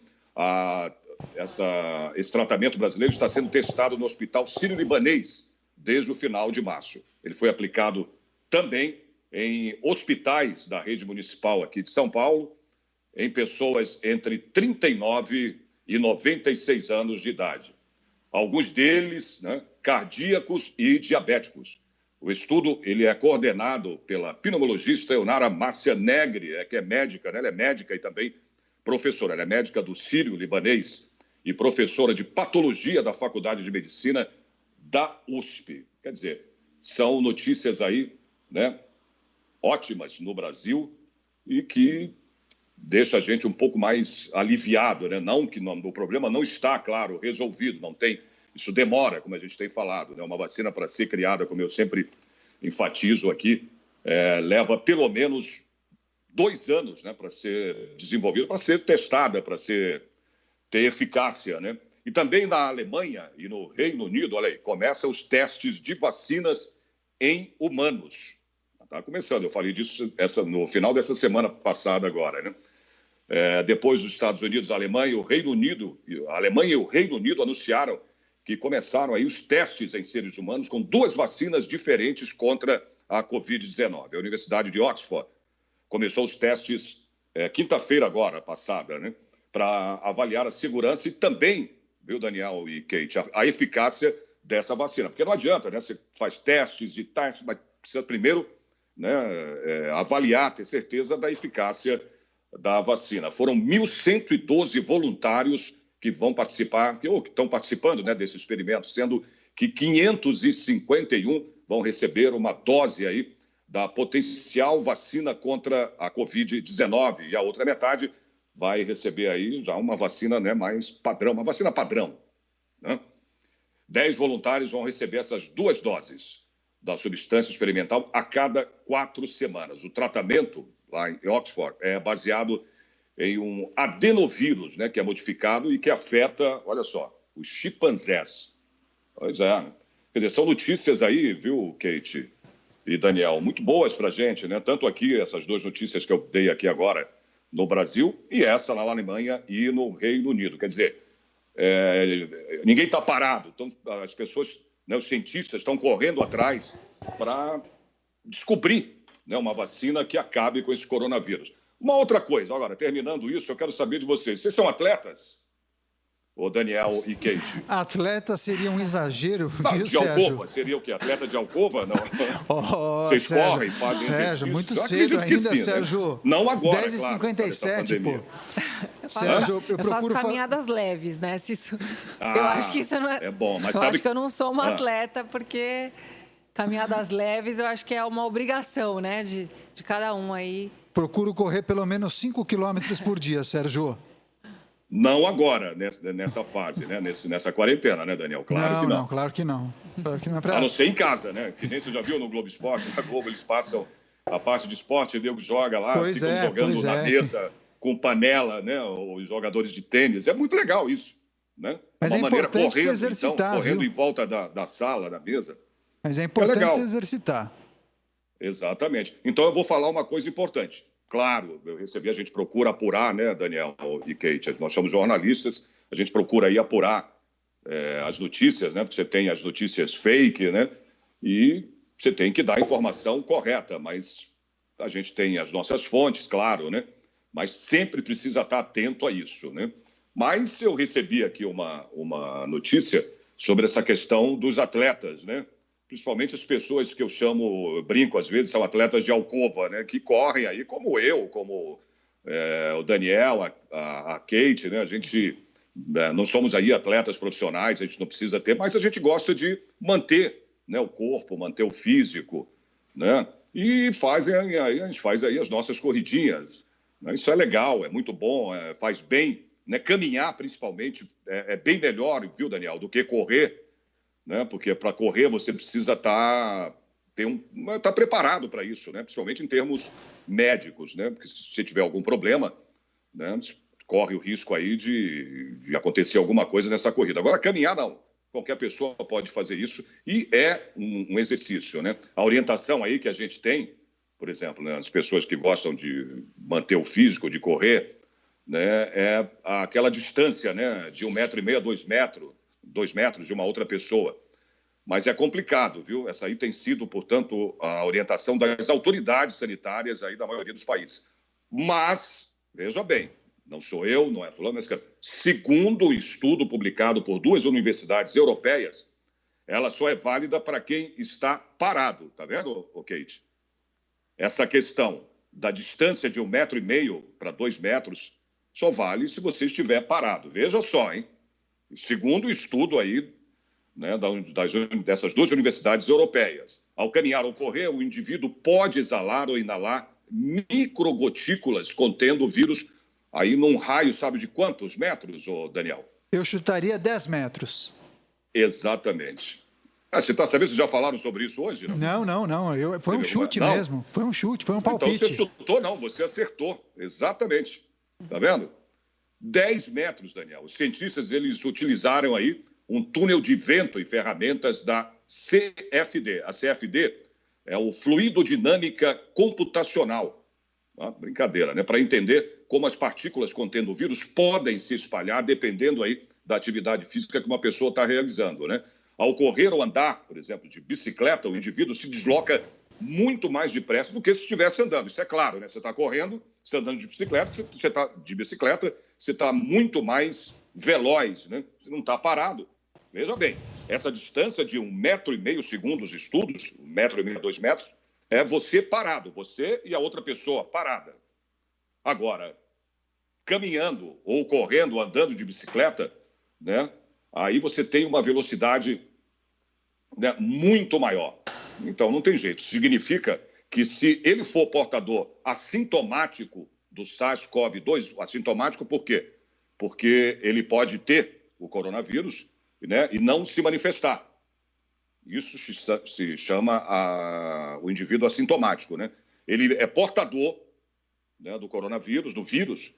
Esse tratamento brasileiro está sendo testado no Hospital Sírio-Libanês desde o final de março. Ele foi aplicado também em hospitais da rede municipal aqui de São Paulo, em pessoas entre 39 e 96 anos de idade. Alguns deles, né, cardíacos e diabéticos. O estudo ele é coordenado pela pneumologista Eunara Márcia Negri, que é médica, né? Ela é médica e também professora. Ela é médica do Sírio-Libanês e professora de patologia da Faculdade de Medicina da USP. Quer dizer, são notícias aí, né, ótimas no Brasil e que deixa a gente um pouco mais aliviado, né? Não que o problema não está, claro, resolvido, não tem, isso demora, como a gente tem falado, né? Uma vacina para ser criada, como eu sempre enfatizo aqui, leva pelo menos 2 anos, né, para ser desenvolvida, para ser testada, para ter eficácia, né? E também na Alemanha e no Reino Unido, olha aí, começam os testes de vacinas em humanos. Está começando, eu falei disso no final dessa semana passada agora, né? Depois dos Estados Unidos, a Alemanha e o Reino Unido anunciaram que começaram aí os testes em seres humanos com 2 vacinas diferentes contra a Covid-19. A Universidade de Oxford começou os testes quinta-feira agora, passada, né, para avaliar a segurança e também, viu, Daniel e Kate, a eficácia dessa vacina. Porque não adianta, né? Você faz testes e testes, mas precisa primeiro, né, avaliar, ter certeza da eficácia da vacina. Foram 1.112 voluntários que vão participar, que estão participando, né, desse experimento, sendo que 551 vão receber uma dose aí da potencial vacina contra a Covid-19 e a outra metade vai receber aí já uma vacina, né, mais padrão, uma vacina padrão, né? 10 voluntários vão receber essas 2 doses da substância experimental a cada 4 semanas. O tratamento lá em Oxford é baseado em um adenovírus, né, que é modificado e que afeta, olha só, os chimpanzés. Pois é, né? Quer dizer, são notícias aí, viu, Kate e Daniel, muito boas para a gente, né? Tanto aqui, essas 2 notícias que eu dei aqui agora no Brasil e essa lá na Alemanha e no Reino Unido. Quer dizer, ninguém está parado. Então, as pessoas, né, os cientistas estão correndo atrás para descobrir, né, uma vacina que acabe com esse coronavírus. Uma outra coisa, agora, terminando isso, eu quero saber de vocês. Vocês são atletas? Ô, Daniel e Kate. Atleta seria um exagero, viu, de Sérgio? alcova, seria o quê? Atleta de alcova? Não. Vocês correm, fazem Sérgio, exercício? muito Eu cedo ainda, sim, Sérgio. Né? Não agora, 10h57, claro, pô. Sérgio, eu faço caminhadas leves, né? Eu acho que isso não é... É bom, mas acho que eu não sou uma atleta, porque caminhadas leves eu acho que é uma obrigação, né? De cada um aí. Procuro correr pelo menos 5 quilômetros por dia, Sérgio. Não agora, nessa fase, né? Nessa quarentena, né, Daniel? Claro que não. Claro que não. Claro que não é pra... A não ser em casa, né? Que nem você já viu no Globo Esporte, na Globo, eles passam a parte de esporte, o nego joga lá, ficam jogando na mesa com panela, né? Os jogadores de tênis. É muito legal isso, né? Mas uma maneira importante se exercitar, correndo em volta da sala, da mesa. Mas é importante se exercitar. Exatamente. Então eu vou falar uma coisa importante. Claro, a gente procura apurar, né, Daniel e Kate? Nós somos jornalistas, a gente procura aí apurar as notícias, né? Porque você tem as notícias fake, né? E você tem que dar a informação correta, mas a gente tem as nossas fontes, claro, né? Mas sempre precisa estar atento a isso, né? Mas eu recebi aqui uma notícia sobre essa questão dos atletas, né? Principalmente as pessoas que eu brinco às vezes, são atletas de alcova, né? Que correm aí, como eu, como o Daniel, a Kate, né? A gente não somos aí atletas profissionais, a gente não precisa ter, mas a gente gosta de manter, né, o corpo, manter o físico, né? E a gente faz aí as nossas corridinhas, né? Isso é legal, é muito bom, faz bem, né? Caminhar, principalmente, é bem melhor, viu, Daniel, do que correr, né? Porque para correr você precisa estar preparado para isso, né? Principalmente em termos médicos, né? Porque se você tiver algum problema, né, corre o risco aí de acontecer alguma coisa nessa corrida. Agora, caminhar não. Qualquer pessoa pode fazer isso e é um exercício, né? A orientação aí que a gente tem, por exemplo, né, as pessoas que gostam de manter o físico, de correr, né, é aquela distância, né, de 1,5 metro a 2 metros de uma outra pessoa. Mas é complicado, viu? Essa aí tem sido, portanto, a orientação das autoridades sanitárias aí da maioria dos países. Mas, veja bem, não sou eu, não é fulano, mas segundo o estudo publicado por 2 universidades europeias, ela só é válida para quem está parado. Tá vendo, Kate? Essa questão da distância de 1,5 metro para 2 metros só vale se você estiver parado. Veja só, hein? Segundo o estudo aí, né, dessas 2 universidades europeias, ao caminhar ou correr, o indivíduo pode exalar ou inalar microgotículas contendo o vírus aí num raio, sabe de quantos metros, Daniel? Eu chutaria 10 metros. Exatamente. Você está sabendo, vocês já falaram sobre isso hoje? Não. Foi um chute mesmo. Foi um chute, foi um palpite. Então você chutou, não, você acertou. Exatamente. Tá vendo? 10 metros, Daniel. Os cientistas, eles utilizaram aí um túnel de vento e ferramentas da CFD. A CFD é o Fluidodinâmica Computacional. Brincadeira, né? Para entender como as partículas contendo o vírus podem se espalhar dependendo aí da atividade física que uma pessoa está realizando, né? Ao correr ou andar, por exemplo, de bicicleta, o indivíduo se desloca muito mais depressa do que se estivesse andando. Isso é claro, né? Você está correndo, você está andando de bicicleta, você está muito mais veloz, né? Você não está parado. Veja bem, essa distância de 1,5 metro, segundo os estudos, 1,5 metro a 2 metros, é você parado, você e a outra pessoa parada. Agora, caminhando ou correndo, ou andando de bicicleta, né? Aí você tem uma velocidade, né, muito maior. Então, não tem jeito. Significa que se ele for portador assintomático do SARS-CoV-2, assintomático por quê? Porque ele pode ter o coronavírus, né, e não se manifestar. Isso se chama o indivíduo assintomático, né? Ele é portador, né, do coronavírus, do vírus,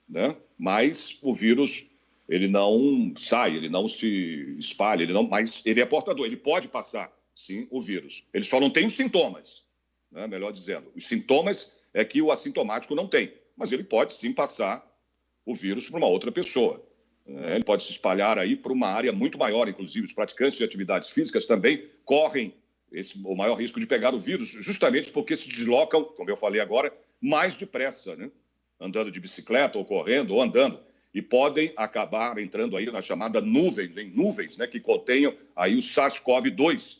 né, mas o vírus ele não sai, ele não se espalha, mas ele é portador, ele pode passar, sim, o vírus. Ele só não tem os sintomas, né, melhor dizendo. Os sintomas é que o assintomático não tem, mas ele pode sim passar o vírus para uma outra pessoa. Ele pode se espalhar aí para uma área muito maior, inclusive os praticantes de atividades físicas também correm o maior risco de pegar o vírus, justamente porque se deslocam, como eu falei agora, mais depressa, né? Andando de bicicleta ou correndo ou andando. E podem acabar entrando aí na chamada nuvens, né, que contenham aí o SARS-CoV-2,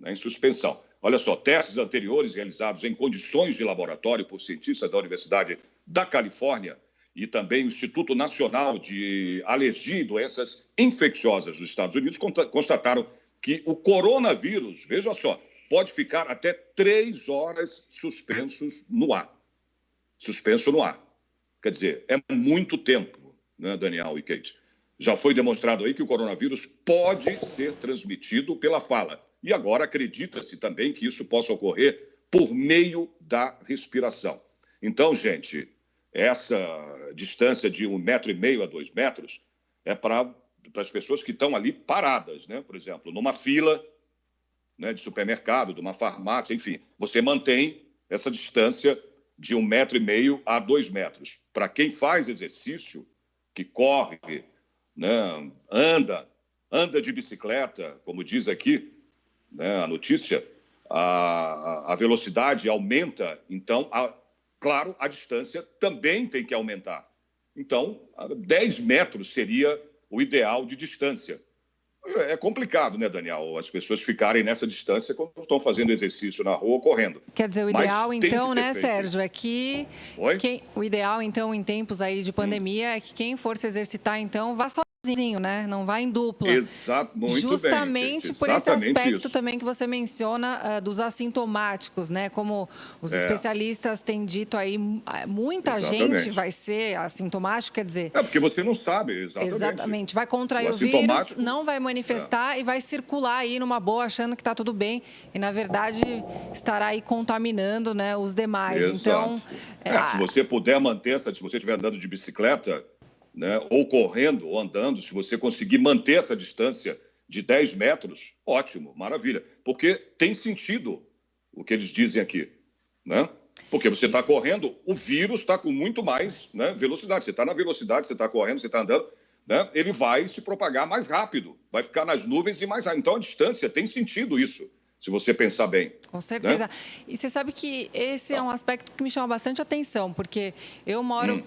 né, em suspensão. Olha só, testes anteriores realizados em condições de laboratório por cientistas da Universidade da Califórnia e também o Instituto Nacional de Alergia e Doenças Infecciosas dos Estados Unidos constataram que o coronavírus, veja só, pode ficar até 3 horas suspenso no ar. Quer dizer, é muito tempo. né, Daniel e Kate? Já foi demonstrado aí que o coronavírus pode ser transmitido pela fala. E agora acredita-se também que isso possa ocorrer por meio da respiração. Então, gente, essa distância de 1,5 metro a 2 metros é para as pessoas que estão ali paradas, né? Por exemplo, numa fila, né, de supermercado, de uma farmácia, enfim. Você mantém essa distância de 1,5 metro a 2 metros. Para quem faz exercício, que corre, né, anda de bicicleta, como diz aqui, né, a notícia, a velocidade aumenta, então, claro, a distância também tem que aumentar. Então, 10 metros seria o ideal de distância. É complicado, né, Daniel? As pessoas ficarem nessa distância quando estão fazendo exercício na rua ou correndo. Quer dizer, o ideal, então, né, Sérgio, é que... Oi? O ideal, então, em tempos aí de pandemia, é que quem for se exercitar, então, vá sozinho, né? Não vá em dupla. Exato, muito bem. Justamente por esse aspecto também que você menciona dos assintomáticos, né? Como os especialistas têm dito aí, muita gente vai ser assintomático, quer dizer... É, porque você não sabe, exatamente. Exatamente. Vai contrair o vírus, não vai manifestar e vai circular aí numa boa, achando que está tudo bem. E, na verdade, estará aí contaminando, né, os demais. Exato. Então... se você puder manter se você estiver andando de bicicleta, né, ou correndo ou andando, se você conseguir manter essa distância de 10 metros, ótimo, maravilha. Porque tem sentido o que eles dizem aqui, né? Porque você está correndo, o vírus está com muito mais, né, velocidade. Você está na velocidade, você está correndo, você está andando, né, ele vai se propagar mais rápido, vai ficar nas nuvens e mais rápido. Então, a distância tem sentido isso, se você pensar bem. Com certeza. Né? E você sabe que esse é um aspecto que me chama bastante atenção, porque eu moro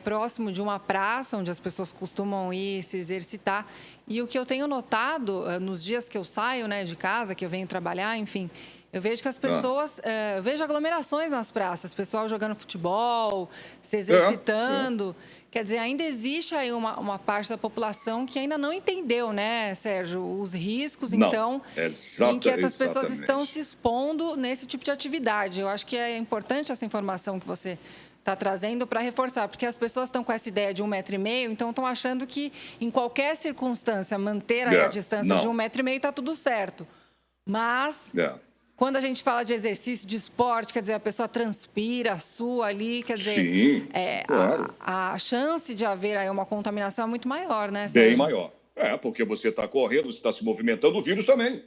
próximo de uma praça onde as pessoas costumam ir se exercitar. E o que eu tenho notado nos dias que eu saio, né, de casa, que eu venho trabalhar, enfim, eu vejo que as pessoas... eu vejo aglomerações nas praças, pessoal jogando futebol, se exercitando... Quer dizer, ainda existe aí uma parte da população que ainda não entendeu, né, Sérgio, os riscos, então, em que essas pessoas estão se expondo nesse tipo de atividade. Eu acho que é importante essa informação que você está trazendo para reforçar, porque as pessoas estão com essa ideia de 1,5 metro, então estão achando que, em qualquer circunstância, manter aí a distância de 1,5 metro está tudo certo. Mas... Quando a gente fala de exercício, de esporte, quer dizer, a pessoa transpira, sua ali, quer dizer, sim, claro. a chance de haver aí uma contaminação é muito maior, né, Sérgio? Bem maior. Porque você está correndo, você está se movimentando, o vírus também.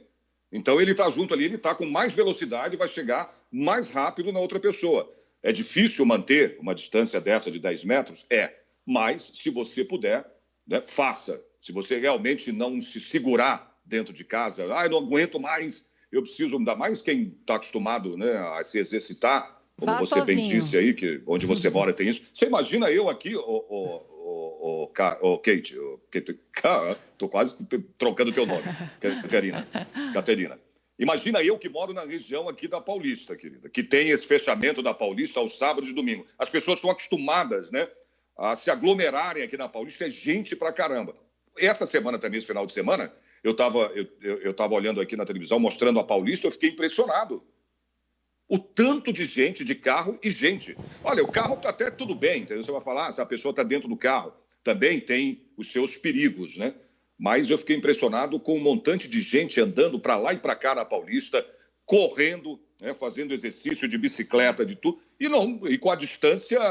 Então, ele está junto ali, ele está com mais velocidade e vai chegar mais rápido na outra pessoa. É difícil manter uma distância dessa de 10 metros? Mas, se você puder, né, faça. Se você realmente não se segurar dentro de casa, eu não aguento mais... Eu preciso, ainda mais quem está acostumado, né, a se exercitar, como você bem disse aí, que onde você mora tem isso. Você imagina eu aqui, Kate, estou quase trocando o teu nome, Caterina. Imagina eu que moro na região aqui da Paulista, querida, que tem esse fechamento da Paulista aos sábados e domingos. As pessoas estão acostumadas, né, a se aglomerarem aqui na Paulista, é gente pra caramba. Essa semana também, esse final de semana... Eu estava olhando aqui na televisão, mostrando a Paulista, eu fiquei impressionado. O tanto de gente, de carro e gente. Olha, o carro está até tudo bem, entendeu? Você vai falar, se a pessoa está dentro do carro, também tem os seus perigos, né? Mas eu fiquei impressionado com um montante de gente andando para lá e para cá na Paulista, correndo, né, fazendo exercício de bicicleta, de tudo, e com a distância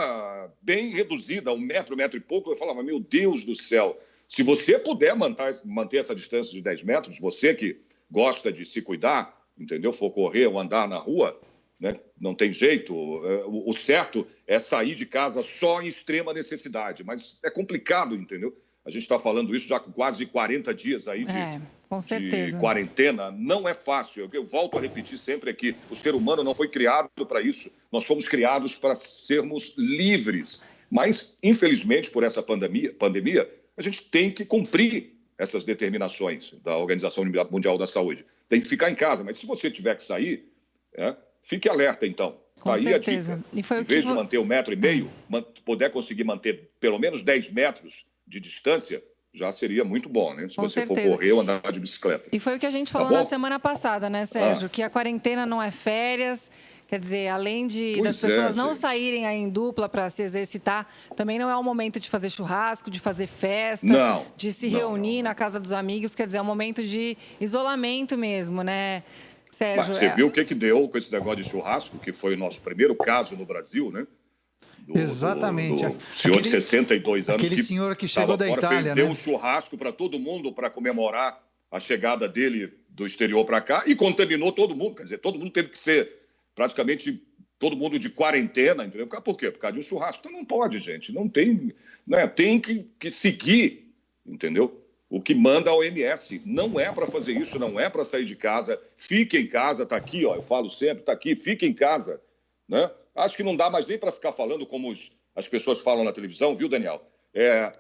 bem reduzida, 1 metro, 1 metro e pouco. Eu falava, meu Deus do céu... Se você puder manter essa distância de 10 metros, você que gosta de se cuidar, entendeu? For correr ou andar na rua, né? Não tem jeito. O certo é sair de casa só em extrema necessidade, mas é complicado, entendeu? A gente está falando isso já com quase 40 dias aí de quarentena. Não é fácil. Eu volto a repetir sempre aqui, o ser humano não foi criado para isso. Nós fomos criados para sermos livres. Mas, infelizmente, por essa pandemia, a gente tem que cumprir essas determinações da Organização Mundial da Saúde. Tem que ficar em casa, mas se você tiver que sair, fique alerta, então. Com certeza. A dica. Em vez de manter 1,5 metro, puder conseguir manter pelo menos 10 metros de distância, já seria muito bom, né? Se você for correr ou andar de bicicleta. E foi o que a gente falou na semana passada, né, Sérgio? Que a quarentena não é férias. Quer dizer, além das pessoas não saírem aí em dupla para se exercitar, também não é o momento de fazer churrasco, de fazer festa, de se reunir na casa dos amigos. Quer dizer, é um momento de isolamento mesmo, né, Sérgio? Mas você viu o que deu com esse negócio de churrasco, que foi o nosso primeiro caso no Brasil, né? Exatamente. Do senhor de 62 anos. Aquele senhor que chegou da Itália, deu um churrasco para todo mundo para comemorar a chegada dele do exterior para cá e contaminou todo mundo. Quer dizer, todo mundo teve que ser praticamente todo mundo de quarentena, entendeu? Por quê? Por causa de um churrasco. Então não pode, gente. Não tem, né? Tem que seguir, entendeu? O que manda a OMS. Não é para fazer isso, não é para sair de casa. Fique em casa, tá aqui, ó. Eu falo sempre, tá aqui, fique em casa, né? Acho que não dá mais nem para ficar falando como as pessoas falam na televisão, viu, Daniel?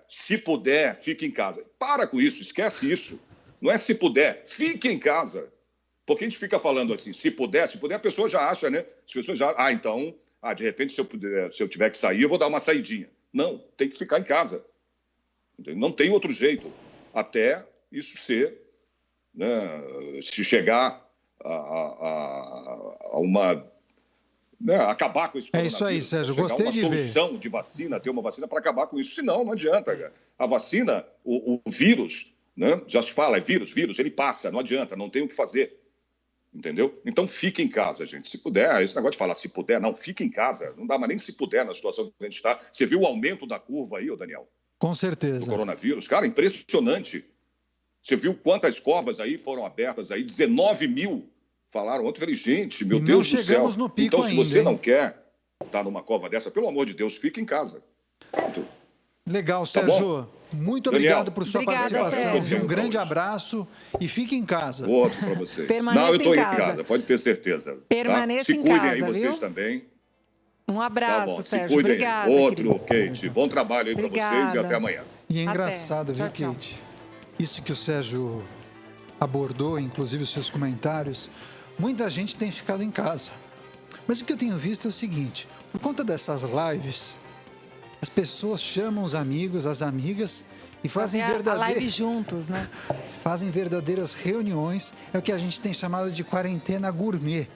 Se puder, fique em casa. Para com isso, esquece isso. Não é se puder, fique em casa. Porque a gente fica falando assim, se puder, a pessoa já acha, né? As pessoas já, então, de repente, se eu tiver que sair, eu vou dar uma saidinha. Não, tem que ficar em casa. Não tem outro jeito. Até isso ser, né, se chegar a uma... Né, acabar com esse coronavírus. É isso aí, Sérgio. Gostei de ver. Uma solução de vacina, ter uma vacina para acabar com isso. Senão, não adianta, cara. A vacina, o vírus, né, já se fala, é vírus, ele passa, não adianta, não tem o que fazer. Entendeu? Então, fique em casa, gente. Se puder, esse negócio de falar se puder, não, fique em casa. Não dá mais nem se puder na situação que a gente está. Você viu o aumento da curva aí, ô Daniel? Com certeza. Do coronavírus? Cara, impressionante. Você viu quantas covas aí foram abertas aí? 19 mil falaram ontem. Falei, gente, meu Deus do céu. No pico então, se ainda, você não quer estar numa cova dessa, pelo amor de Deus, fique em casa. Pronto. Legal, Sérgio. Muito obrigado por sua participação. Sérgio. Um grande abraço e fique em casa. Outro para vocês. Permaneça não, eu estou em em casa. casa, pode ter certeza. Permaneça Se em cuidem casa, aí vocês viu? também. Um abraço, Tá bom, Sérgio. se cuidem. Obrigada, Outro, querido. Kate. Bom trabalho aí para vocês e até amanhã. E é engraçado, viu, Tchau, Kate? Isso que o Sérgio abordou, inclusive os seus comentários, muita gente tem ficado em casa. Mas o que eu tenho visto é o seguinte, por conta dessas lives, as pessoas chamam os amigos, as amigas e fazem a live juntos, né? Fazem verdadeiras reuniões, é o que a gente tem chamado de quarentena gourmet.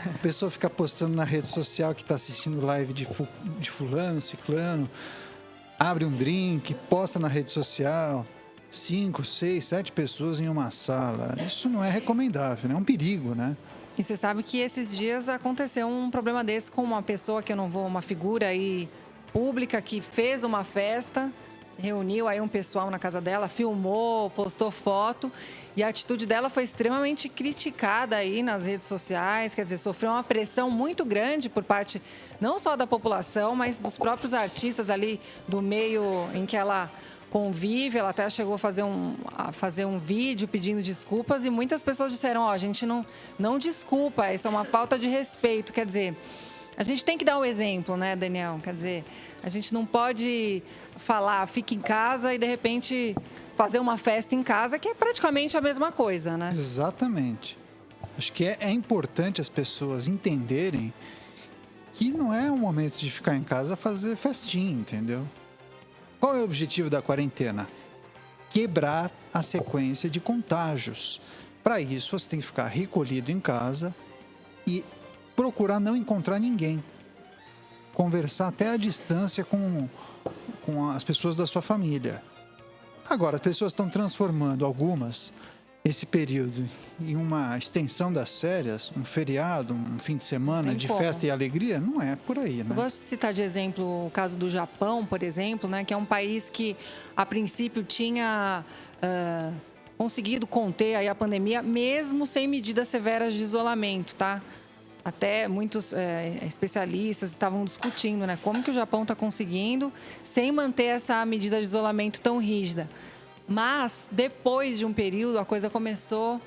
A pessoa fica postando na rede social que está assistindo live de fulano, ciclano, abre um drink, posta na rede social, 5, 6, 7 pessoas em uma sala. Isso não é recomendável, né? É um perigo, né? E você sabe que esses dias aconteceu um problema desse com uma pessoa que eu não vou, uma figura aí pública que fez uma festa, reuniu aí um pessoal na casa dela, filmou, postou foto e a atitude dela foi extremamente criticada aí nas redes sociais, quer dizer, sofreu uma pressão muito grande por parte não só da população, mas dos próprios artistas ali do meio em que ela convive. Ela até chegou a fazer um vídeo pedindo desculpas e muitas pessoas disseram, a gente não desculpa, isso é uma falta de respeito, quer dizer, a gente tem que dar o exemplo, né, Daniel? Quer dizer, a gente não pode falar, fique em casa e, de repente, fazer uma festa em casa, que é praticamente a mesma coisa, né? Exatamente. Acho que é importante as pessoas entenderem que não é um momento de ficar em casa fazer festinha, entendeu? Qual é o objetivo da quarentena? Quebrar a sequência de contágios. Para isso, você tem que ficar recolhido em casa e procurar não encontrar ninguém. Conversar até à distância com as pessoas da sua família. Agora, as pessoas estão transformando algumas, esse período, em uma extensão das férias, um feriado, um fim de semana de festa e alegria. Não é por aí, né? Eu gosto de citar de exemplo o caso do Japão, por exemplo, né, que é um país que, a princípio, tinha conseguido conter aí a pandemia, mesmo sem medidas severas de isolamento, tá? Até muitos especialistas estavam discutindo, né, como que o Japão está conseguindo sem manter essa medida de isolamento tão rígida. Mas, depois de um período, a coisa começou,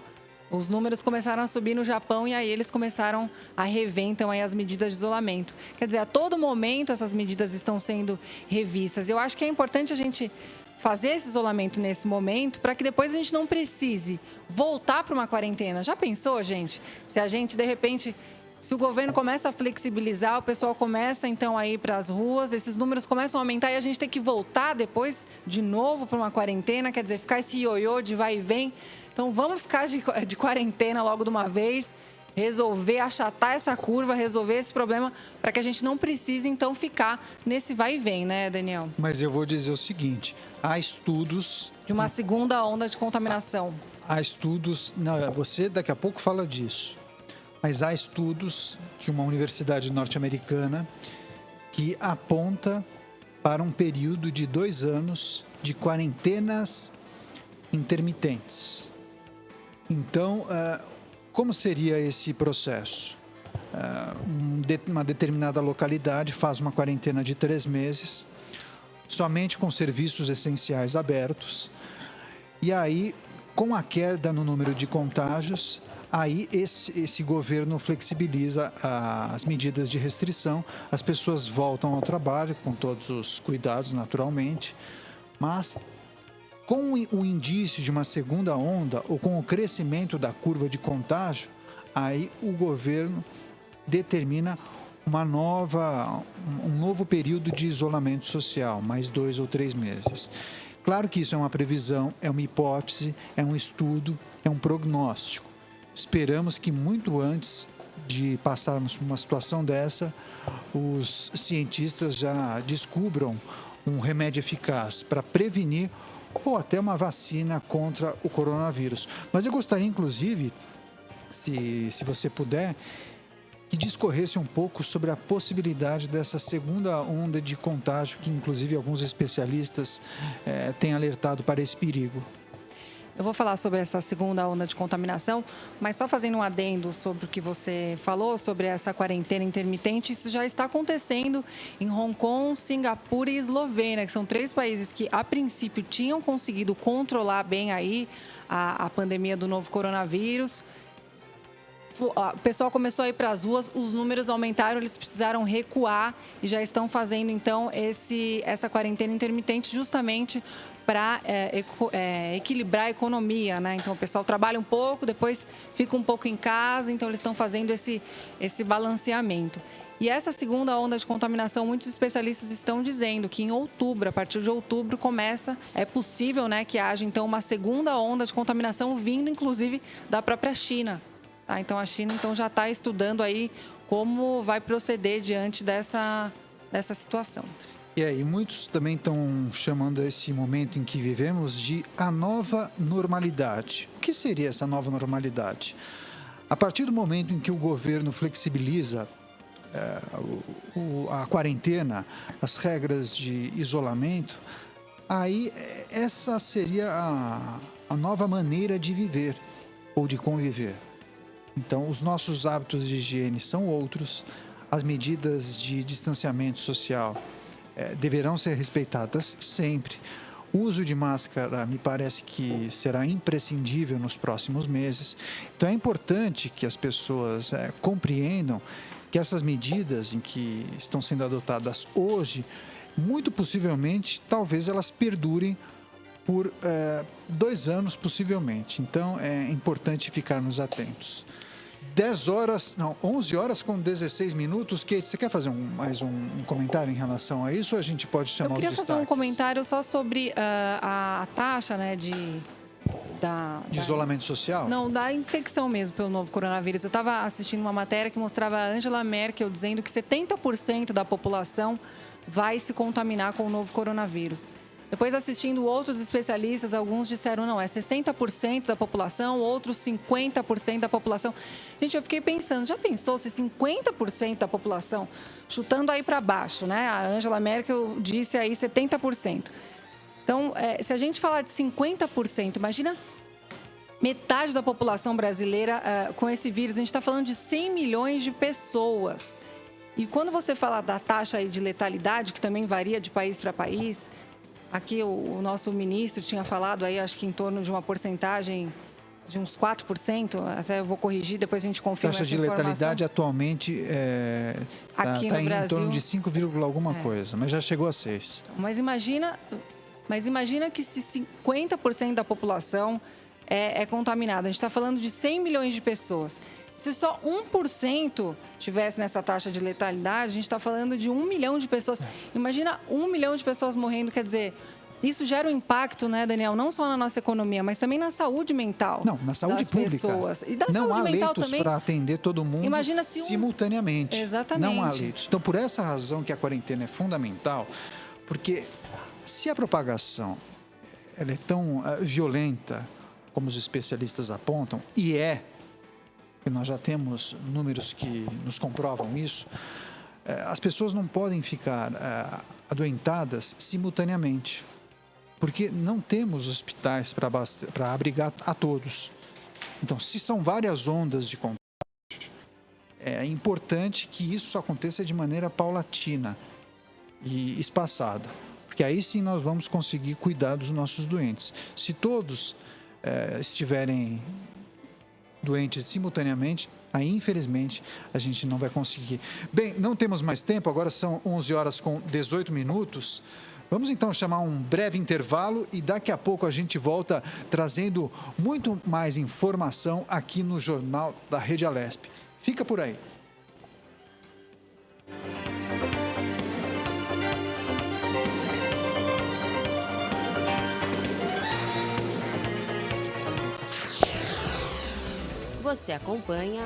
os números começaram a subir no Japão e aí eles começaram a rever, então, aí as medidas de isolamento. Quer dizer, a todo momento essas medidas estão sendo revistas. Eu acho que é importante a gente fazer esse isolamento nesse momento para que depois a gente não precise voltar para uma quarentena. Já pensou, gente? Se a gente, de repente... Se o governo começa a flexibilizar, o pessoal começa, então, a ir para as ruas, esses números começam a aumentar e a gente tem que voltar depois, de novo, para uma quarentena, quer dizer, ficar esse ioiô de vai e vem. Então, vamos ficar de quarentena logo de uma vez resolver, achatar essa curva, resolver esse problema, para que a gente não precise, então, ficar nesse vai e vem, né, Daniel? Mas eu vou dizer o seguinte, há estudos... De uma segunda onda de contaminação. Há estudos... Não, você daqui a pouco fala disso. Mas há estudos de uma universidade norte-americana que aponta para um período de 2 anos de quarentenas intermitentes. Então, como seria esse processo? Uma determinada localidade faz uma quarentena de 3 meses, somente com serviços essenciais abertos, e aí, com a queda no número de contágios, aí esse governo flexibiliza as medidas de restrição, as pessoas voltam ao trabalho com todos os cuidados, naturalmente, mas com o indício de uma segunda onda ou com o crescimento da curva de contágio, aí o governo determina um novo período de isolamento social, mais 2 ou 3 meses. Claro que isso é uma previsão, é uma hipótese, é um estudo, é um prognóstico. Esperamos que muito antes de passarmos por uma situação dessa, os cientistas já descubram um remédio eficaz para prevenir ou até uma vacina contra o coronavírus. Mas eu gostaria, inclusive, se você puder, que discorresse um pouco sobre a possibilidade dessa segunda onda de contágio, que inclusive alguns especialistas têm alertado para esse perigo. Eu vou falar sobre essa segunda onda de contaminação, mas só fazendo um adendo sobre o que você falou, sobre essa quarentena intermitente, isso já está acontecendo em Hong Kong, Singapura e Eslovênia, que são 3 países que, a princípio, tinham conseguido controlar bem aí a pandemia do novo coronavírus. O pessoal começou a ir para as ruas, os números aumentaram, eles precisaram recuar e já estão fazendo, então, essa quarentena intermitente justamente para equilibrar a economia, né? Então, o pessoal trabalha um pouco, depois fica um pouco em casa, então eles estão fazendo esse balanceamento. E essa segunda onda de contaminação, muitos especialistas estão dizendo que em outubro, a partir de outubro, é possível, né, que haja, então, uma segunda onda de contaminação vindo, inclusive, da própria China. Tá? Então, a China já está estudando aí como vai proceder diante dessa situação. E aí, muitos também estão chamando esse momento em que vivemos de a nova normalidade. O que seria essa nova normalidade? A partir do momento em que o governo flexibiliza a quarentena, as regras de isolamento, aí essa seria a nova maneira de viver ou de conviver. Então, os nossos hábitos de higiene são outros, as medidas de distanciamento social deverão ser respeitadas sempre. O uso de máscara me parece que será imprescindível nos próximos meses. Então é importante que as pessoas compreendam que essas medidas em que estão sendo adotadas hoje, muito possivelmente, talvez elas perdurem por 2 anos, possivelmente. Então é importante ficarmos atentos. 11 horas com 16 minutos. Kate, você quer fazer mais um comentário em relação a isso ou a gente pode chamar os destaques? Eu queria fazer um comentário só sobre a taxa, né, de isolamento social? Não, da infecção mesmo pelo novo coronavírus. Eu estava assistindo uma matéria que mostrava a Angela Merkel dizendo que 70% da população vai se contaminar com o novo coronavírus. Depois, assistindo outros especialistas, alguns disseram, não, é 60% da população, outros 50% da população. Gente, eu fiquei pensando, já pensou se 50% da população, chutando aí para baixo, né? A Angela Merkel disse aí 70%. Então, se a gente falar de 50%, imagina metade da população brasileira com esse vírus. A gente está falando de 100 milhões de pessoas. E quando você fala da taxa aí de letalidade, que também varia de país para país... Aqui o nosso ministro tinha falado aí, acho que em torno de uma porcentagem de uns 4%, até eu vou corrigir, depois a gente confirma essa informação. A taxa de letalidade atualmente está em Brasil, torno de 5, alguma coisa, mas já chegou a 6. Mas imagina que se 50% da população é contaminada, a gente está falando de 100 milhões de pessoas. Se só 1% tivesse nessa taxa de letalidade, a gente está falando de 1 milhão de pessoas. Imagina 1 milhão de pessoas morrendo, quer dizer, Isso gera um impacto, né, Daniel, não só na nossa economia, mas também na saúde mental. Não, na saúde das pública. Pessoas. E da não saúde há mental leitos também. para atender todo mundo simultaneamente. Exatamente. Não há leitos. Então, por essa razão que a quarentena é fundamental, porque se a propagação ela é tão violenta como os especialistas apontam, e nós já temos números que nos comprovam isso, as pessoas não podem ficar adoentadas simultaneamente, porque não temos hospitais para abrigar a todos. Então, se são várias ondas de contágio, é importante que isso aconteça de maneira paulatina e espaçada, porque aí sim nós vamos conseguir cuidar dos nossos doentes. Se todos estiverem doentes simultaneamente, aí infelizmente a gente não vai conseguir. Bem, não temos mais tempo, agora são 11 horas com 18 minutos. Vamos então chamar um breve intervalo e daqui a pouco a gente volta trazendo muito mais informação aqui no Jornal da Rede Alesp. Fica por aí. Você acompanha